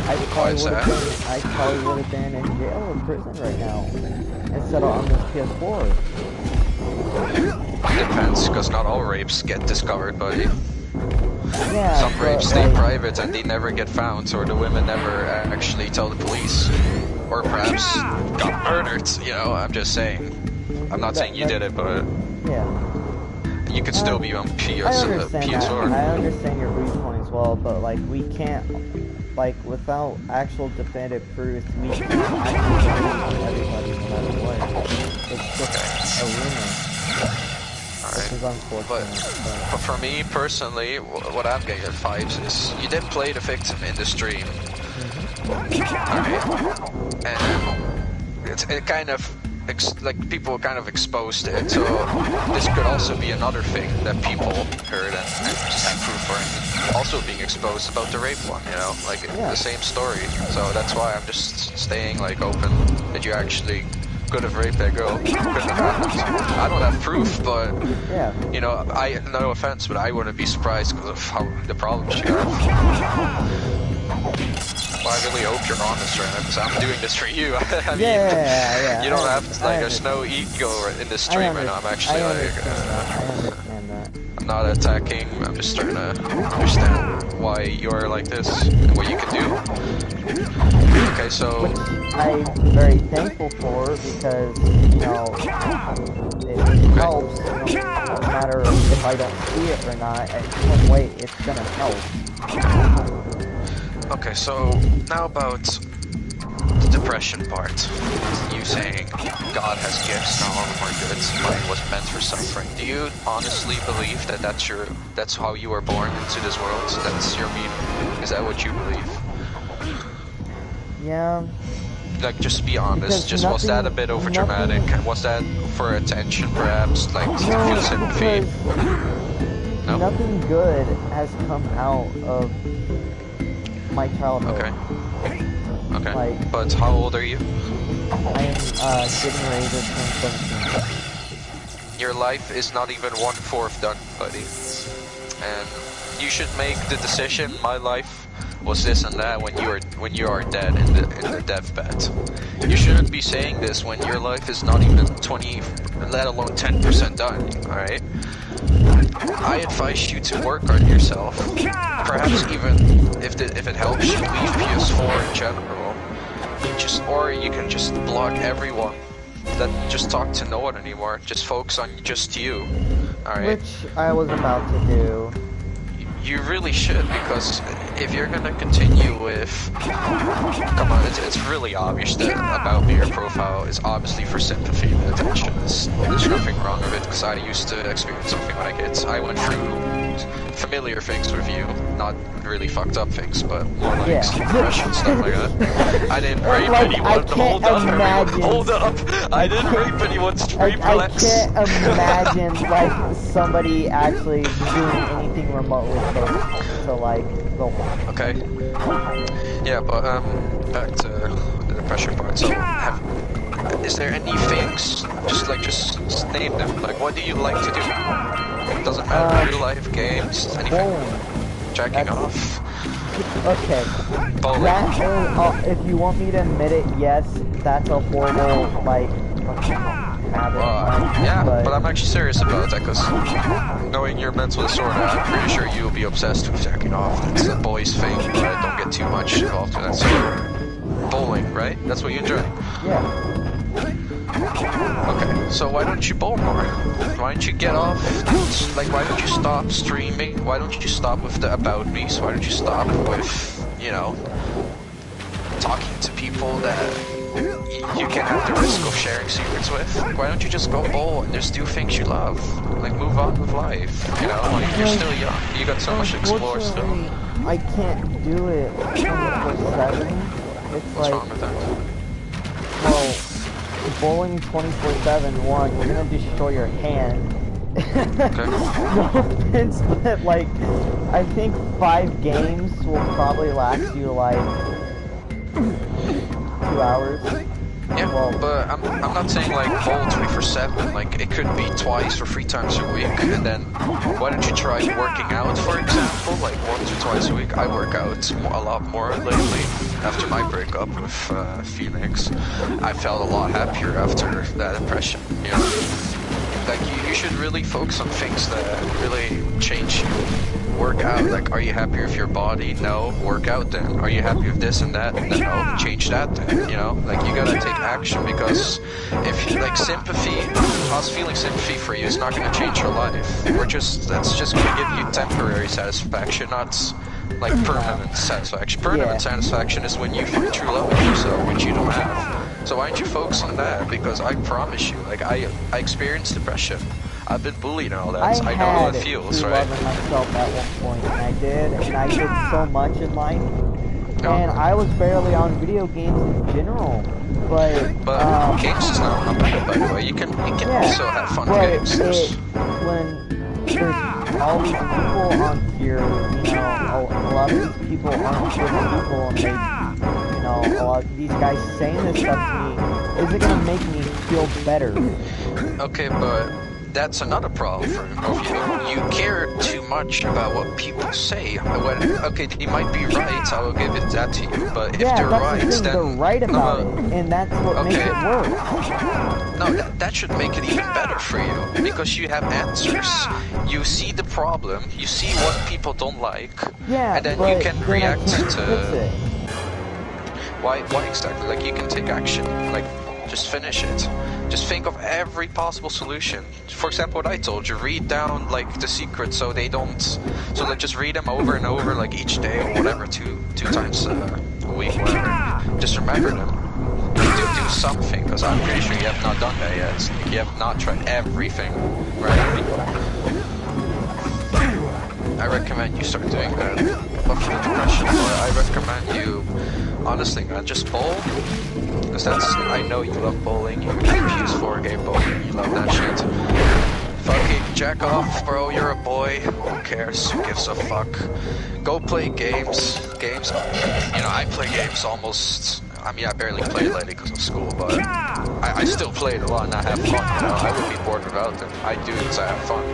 I probably would have been in jail or prison right now, instead of on this PS4. Depends, because not all rapes get discovered, buddy. Yeah, some rapes stay private and they never get found, or the women never actually tell the police, or perhaps got murdered. You know, I'm just saying. I'm not saying you did it, but yeah, you could still be on PS4. I understand your viewpoint as well, but like we can't, like without actual definitive proof, we can't actually believe everybody no matter what. It's just a rumor. Which is unfortunate. But for me personally, what I'm getting at vibes is you did play the victim in the stream. Alright. And it kind of like people kind of exposed it, so this could also be another thing that people heard and just have proof for, and also being exposed about the rape one, you know, like the same story. So that's why I'm just staying like open that you actually could have raped that girl. Couldn't have happened. I don't have proof, but you know, no offense, but I wouldn't be surprised because of how the problems she had. Well, I really hope you're honest right now, because I'm doing this for you. I mean, you don't have to, like, there's no ego in this stream right now. I'm actually I'm not attacking, I'm just trying to understand why you're like this and what you can do. Okay, so... Which I'm very thankful for, because, you know, it helps, you know, no matter if I don't see it or not, in some way it's gonna help. Okay, so now about the depression part. You saying God has gifts, not all of them are good, mine was meant for suffering. Do you honestly believe that that's how you were born into this world? That's your meaning? Is that what you believe? Yeah. Like, just be honest. Just was that a bit over dramatic? Was that for attention, perhaps? Like, to feel sympathy? No. Nothing good has come out of my childhood. Okay. Okay. Like, but how old are you? I'm getting ready to turn 17. Your life is not even 1/4 done, buddy. And you should make the decision. My life was this and that when you are dead in the deathbed. You shouldn't be saying this when your life is not even 20, let alone 10% done. All right. I advise you to work on yourself. Perhaps even if it helps you leave PS4 in general. Or you can just block everyone. Just talk to no one anymore. Just focus on just you. Alright? Which I was about to do. You really should, because if you're gonna continue with... Come on, it's really obvious that About Me, your profile is obviously for sympathy and attention. There's nothing wrong with it, because I used to experience something like it. I went through familiar things with you, not really fucked up things, but more like depression, stuff like that. I didn't rape anyone. Hold up, everyone. Hold up. I didn't rape anyone. Relax. I can't imagine like somebody actually doing anything remotely close to like the one. Okay. Yeah, but back to the depression part. So, is there any things? Just name them. Like, what do you like to do? It doesn't matter. Real life games, anything. Jacking off. Okay. Bowling. That, if you want me to admit it, yes, that's a horrible like habit. Yeah, but I'm actually serious about that, because knowing your mental disorder, I'm pretty sure you'll be obsessed with jacking off. It's a boy's thing, but don't get too much involved with that. So, bowling, right? That's what you enjoy? Yeah. Okay, so why don't you bowl more? Why don't you get off? Like, why don't you stop streaming? Why don't you stop with the About Me? So why don't you stop with, you know, talking to people that you can have the risk of sharing secrets with? Like, why don't you just go bowl and just do things you love? Like, move on with life, you know? Like, you're still young. You got so much to explore still. I can't do it 24/7. It's What's wrong with that? Well, bowling 24/7, one, you're gonna destroy your hand. Okay. No offense, but like, I think 5 games will probably last you like 2 hours. Yeah, well, but I'm not saying like bowl 24/7. Like, it could be twice or 3 times a week, and then why don't you try working out, for example, like 1 or 2 a week? I work out a lot more lately. After my breakup with Phoenix, I felt a lot happier after that impression. You know, like you should really focus on things that really change you. Work out. Like, are you happy with your body? No. Work out then. Are you happy with this and that? No. Change that then. You know, like, you gotta take action, because if you, like, sympathy, us feeling sympathy for you is not gonna change your life. That's just gonna give you temporary satisfaction, not like permanent satisfaction. Permanent satisfaction is when you find true love in yourself, which you don't have. So why don't you focus on that? Because I promise you, like, I experienced depression. I've been bullied and all that. I know how it feels, right? I had true love in myself at one point, and I did so much in life. and I was barely on video games in general. But games is not bad, by the way. You can also have fun games. When there's all these people on here, you know, a lot of these people aren't good people, and they, you know, a lot of these guys saying this stuff to me isn't gonna make me feel better. Okay, but that's another problem for you. You care too much about what people say. Okay, they might be right, I will give it that to you, but if they're right, then... they're right about it, and that's what makes it worse. No, that should make it even better for you, because you have answers. You see the problem, you see what people don't like, and then you can react to... Why exactly? Like, you can take action, like, just finish it. Just think of every possible solution. For example, what I told you, read down, like, the secrets so they don't... So, like, just read them over and over, like, each day or whatever, two times a week, whatever. Just remember them. Do something, because I'm pretty sure you have not done that yet. Like, you have not tried everything, right? I recommend you start doing that. But for the depression, I recommend you, honestly, man, just bowl. Because that's, I know you love bowling, you play PS4 game bowling, you love that shit. Fucking jack off, bro, you're a boy, who cares, who gives a fuck. Go play games, you know, I play games almost, I mean, I barely play lately because of school, but I still play it a lot and I have fun, you know, I would be bored without them. I do it because I have fun.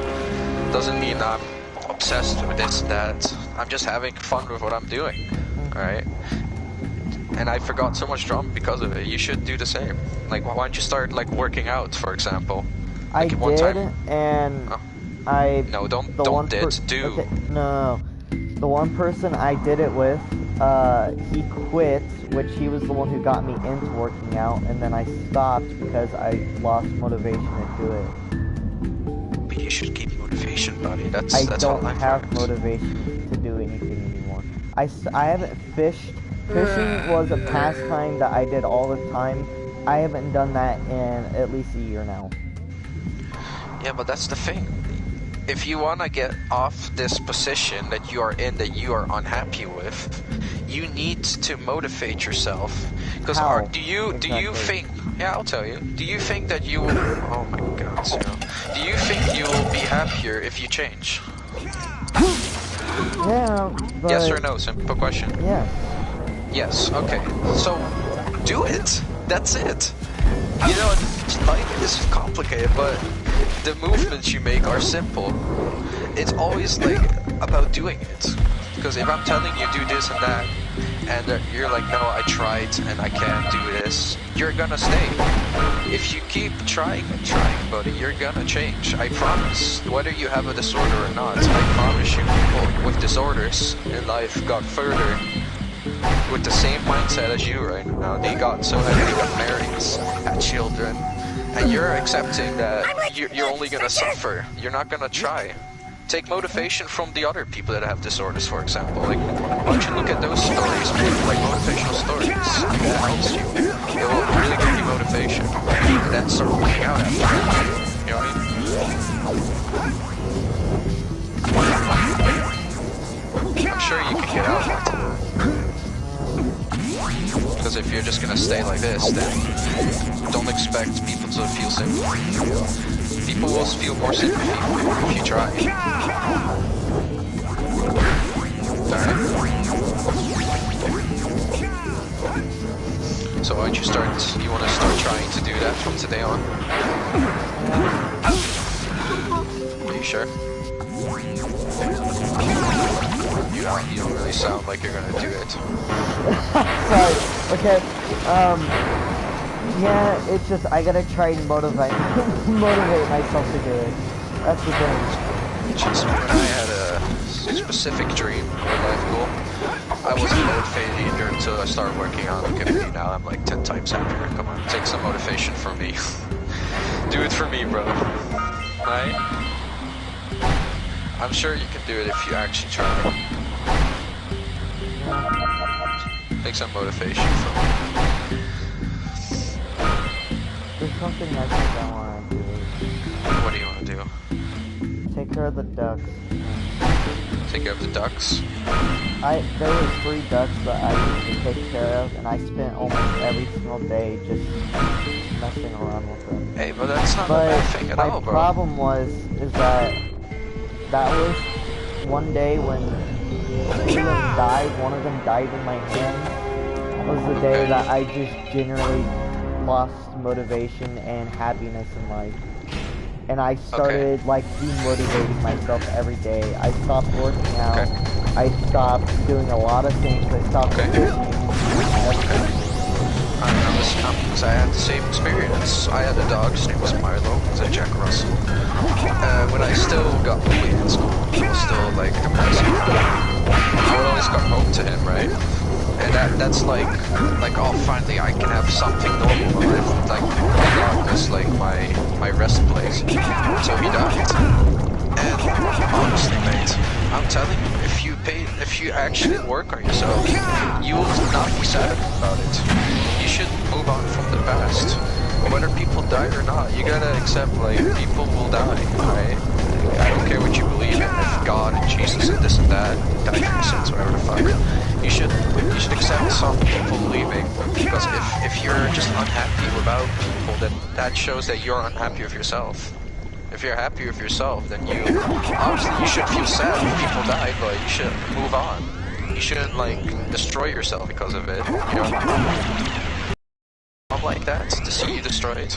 Doesn't mean I'm obsessed with this and that, I'm just having fun with what I'm doing, alright? And I forgot so much drama because of it. You should do the same. Like, why don't you start, like, working out, for example? Like, I did, and I... No, do. Okay, no. The one person I did it with, he quit, which he was the one who got me into working out, and then I stopped because I lost motivation to do it. But you should keep motivation, buddy. That's I don't have motivation to do anything anymore. I haven't fished. Fishing was a pastime that I did all the time. I haven't done that in at least a year now. Yeah, but that's the thing. If you want to get off this position that you are in, that you are unhappy with, you need to motivate yourself. Because do you think? Yeah, I'll tell you. Do you think that you will? Oh my God, Cyril. Do you think you will be happier if you change? Yeah. But... Yes or no? Simple question. Yeah. Yes, okay. So, do it. That's it. You know, life is complicated, but the movements you make are simple. It's always, like, about doing it. Because if I'm telling you do this and that, and you're like, no, I tried and I can't do this, you're gonna stay. If you keep trying and trying, buddy, you're gonna change. I promise. Whether you have a disorder or not, I promise you, people with disorders in life got further with the same mindset as you right now. They got so ahead, they got married, had children, and you're accepting that you're only gonna suffer. You're not gonna try. Take motivation from the other people that have disorders, for example. Like, why don't you look at those stories, man? Like motivational stories. That helps you. It will really give you motivation. And then start working out after that. You know what I mean? I'm sure you can get out of that. Because if you're just gonna stay like this, then don't expect people to feel sympathy. People will feel more sympathy if you try. Alright? So why don't you want to start trying to do that from today on? Are you sure? You don't really sound like you're gonna do it. Sorry. Okay. Yeah, it's just I gotta try and motivate myself to do it. That's the thing. Just when I had a specific dream or life goal, I wasn't motivated either until I started working on it. Okay, now I'm like 10 times happier. Come on, take some motivation from me. Do it for me, bro. Right? I'm sure you can do it if you actually try. Take some motivation from me. There's something I think I want to do. What do you want to do? Take care of the ducks. Take care of the ducks. There was 3 ducks that I used to take care of, and I spent almost every single day just messing around with them. Hey, but that's not a bad thing at all, bro. My problem is that was one day when 2 of them died. One of them died in my hands. Was the day that I just generally lost motivation and happiness in life. And I started like demotivating myself every day. I stopped working out. I stopped doing a lot of things. I stopped cooking. I had the same experience. I had a dog, his name was Milo, he was a Jack Russell. When I still got bullied in school, I was still like depressed. I would always come home to him, right? And that's like, oh, finally I can have something normal in my life. Like, my dog is like my rest place. So he died. And honestly, mate, I'm telling you, if you actually work on yourself, you will not be sad about it. You should move on from the past. Whether people die or not, you gotta accept, like, people will die, right? I don't care what you believe in, if God and Jesus and this and that, die for your sins, whatever the fuck. You should accept some people leaving, because if you're just unhappy without people, then that shows that you're unhappy with yourself. If you're happy with yourself, then obviously you should feel sad when people die, but you should move on. You shouldn't, like, destroy yourself because of it, you know? I'm like that, to see you destroyed.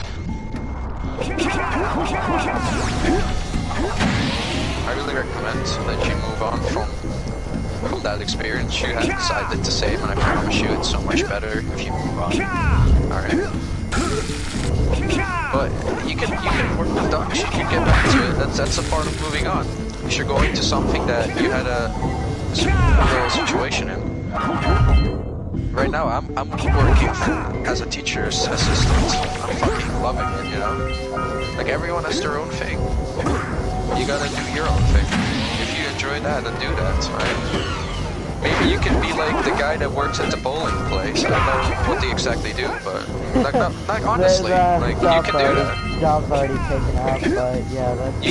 I really recommend that you move on from that experience you had, because I did the same, and I promise you it's so much better if you move on. Alright? But you can work with ducks, you can get back to it, that's a part of moving on. You should go into something that you had a real situation in. Right now, I'm working as a teacher's assistant. I'm fucking loving it, you know? Like, everyone has their own thing. You gotta do your own thing. If you enjoy that, then do that, right? Maybe you can be like the guy that works at the bowling place. I don't know what they exactly do, but like honestly, like you can do that. Job's already taken out, but yeah, that's...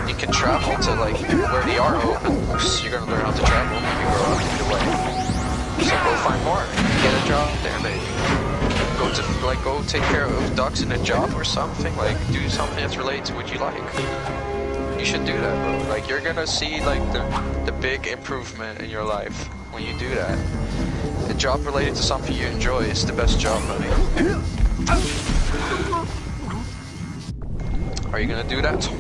You can travel to like where they are open. You're gonna learn how to travel when you grow up either way. So go find more. Get a job there, baby. Go take care of ducks in a job or something. Like do something that's related to what you like. You should do that, bro. Like, you're gonna see, like, the big improvement in your life when you do that. A job related to something you enjoy is the best job, buddy. Are you gonna do that?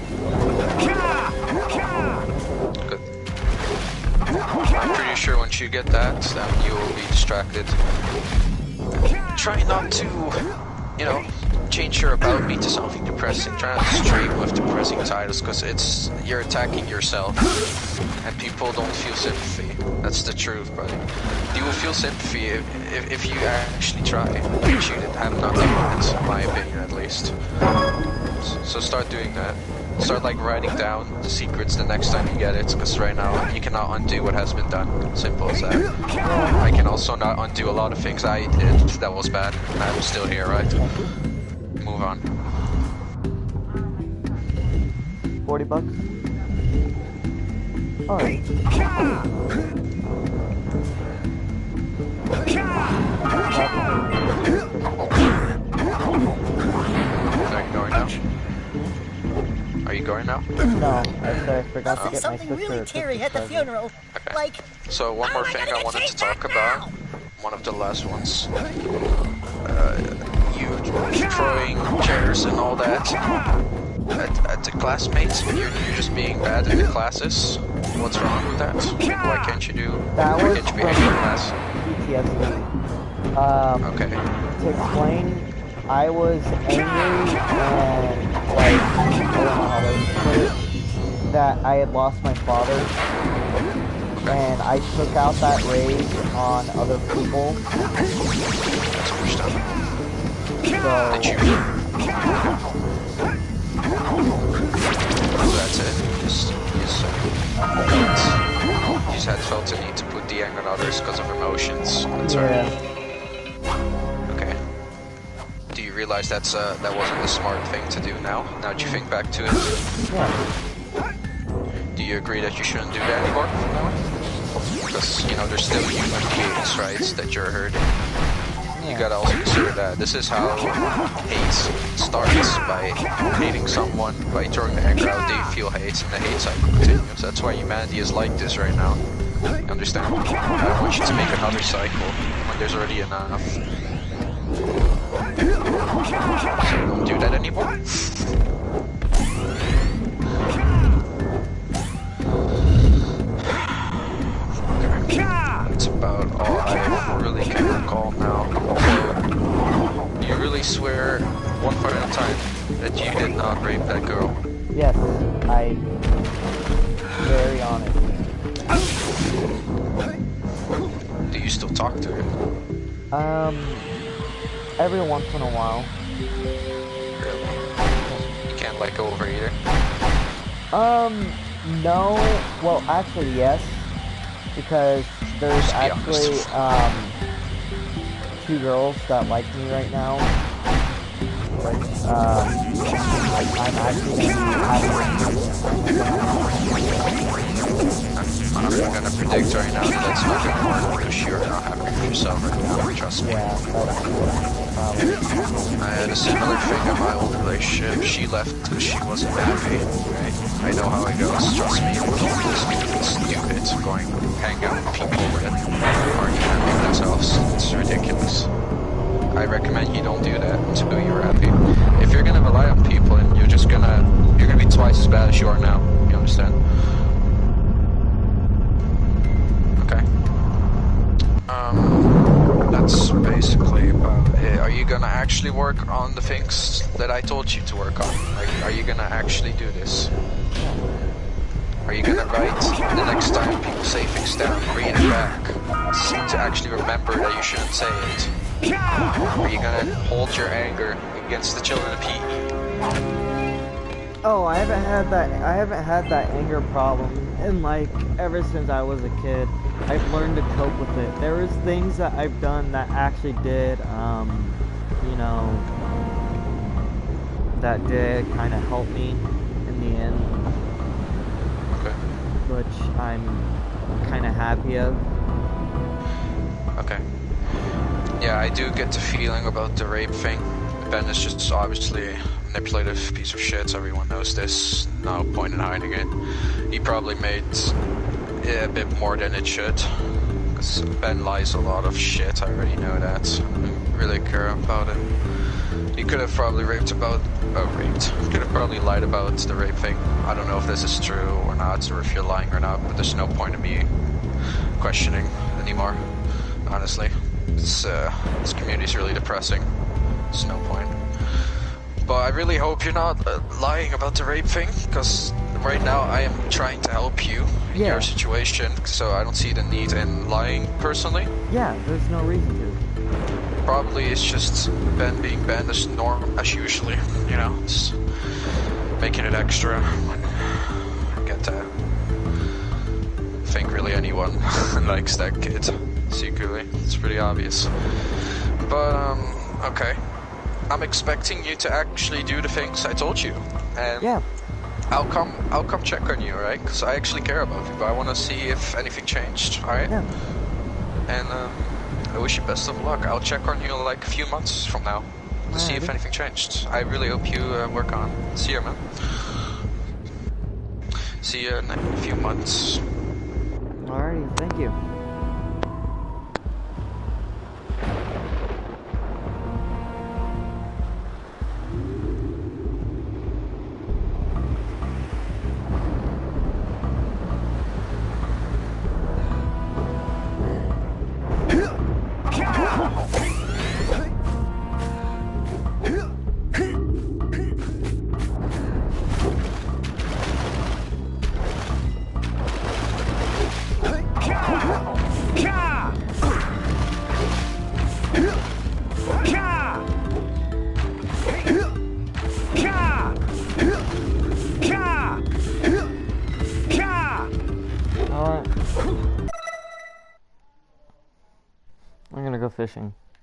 Good. I'm pretty sure once you get that, then you will be distracted. Try not to, you know, change your about me to something depressing. Try not to stream with depressing titles, because you're attacking yourself, and people don't feel sympathy. That's the truth, buddy. You will feel sympathy if you actually try, which you have nothing on it, in my opinion at least. So start doing that. Start like writing down the secrets the next time you get it, because right now you cannot undo what has been done. Simple as that. I can also not undo a lot of things I did that was bad, and I'm still here, right? Move on. 40 bucks? Alright. Are you going now? No, I forgot to get my something sister really teary at the funeral. Okay. Like, so one more thing I wanted to talk about. One of the last ones. You throwing chairs and all that at the classmates, and you're just being bad in the classes. What's wrong with that? Why can't you do? That why was can't you be in class? PTSD. Okay. To explain, I was angry and like I don't know how to put it, that I had lost my father, and I took out that rage on other people. That's understandable. So did you? That's it. You just had felt the need to put the anger on others because of emotions. That's right. Okay. Do you realize that wasn't the smart thing to do now? Now that you think back to it? Yeah. Do you agree that you shouldn't do that anymore from now on? Because, you know, there's still human beings, right, that you're hurting. You gotta also consider that. This is how hate starts, by hating someone, by throwing the anger out, they feel hate, and the hate cycle continues. That's why humanity is like this right now. You understand? I don't want you to make another cycle when there's already enough. So don't do that anymore. That's about all I really can recall now. So, you really swear one final time that you did not rape that girl? Yes, I'm very honest. Do you still talk to her? Every once in a while. Really? You can't let go of her either? No. Well, actually, yes. Because there's actually, 2 girls that like me right now. But, I'm actually I'm gonna predict right now that that's not gonna work because you're not happy with yourself right now, trust me. Yeah, I had a similar thing in my old relationship. She left because she wasn't happy, right? I know how it goes, trust me. Don't listen to this stupid going hang out with people that aren't happy with themselves. It's ridiculous. I recommend you don't do that until you're happy. If you're gonna rely on people and you're gonna be twice as bad as you are now, you understand? Okay. That's basically about it. Are you gonna actually work on the things that I told you to work on? Like, are you gonna actually do this? Are you gonna write the next time people say things down, read it back, to actually remember that you shouldn't say it? Are you gonna hold your anger against the children of PE? Oh, I haven't had that anger problem in like ever since I was a kid. I've learned to cope with it. There was things that I've done that actually did, you know, that did kind of help me in the end. Okay. Which I'm kind of happy of. Okay. Yeah, I do get the feeling about the rape thing. Ben is just obviously a manipulative piece of shit. Everyone knows this. No point in hiding it. He probably made a bit more than it should. Because Ben lies a lot of shit. I already know that. I don't really care about it. He could have probably could have probably lied about the rape thing. I don't know if this is true or not, or if you're lying or not, but there's no point in me questioning anymore, honestly. This community is really depressing. There's no point. But I really hope you're not lying about the rape thing, because right now I am trying to help you in your situation, so I don't see the need in lying personally. Yeah, there's no reason to. Probably it's just Ben being Ben as norm as usually, you know, it's making it extra. I get that. I think really anyone likes that kid secretly. It's pretty obvious. But okay. I'm expecting you to actually do the things I told you, and yeah, I'll come check on you, alright? Because I actually care about you, but I want to see if anything changed, alright? Yeah. And I wish you best of luck. I'll check on you like a few months from now to see if anything changed. I really hope you work on. See you, man. See you in a few months. Alrighty, thank you. I'm gonna go fishing.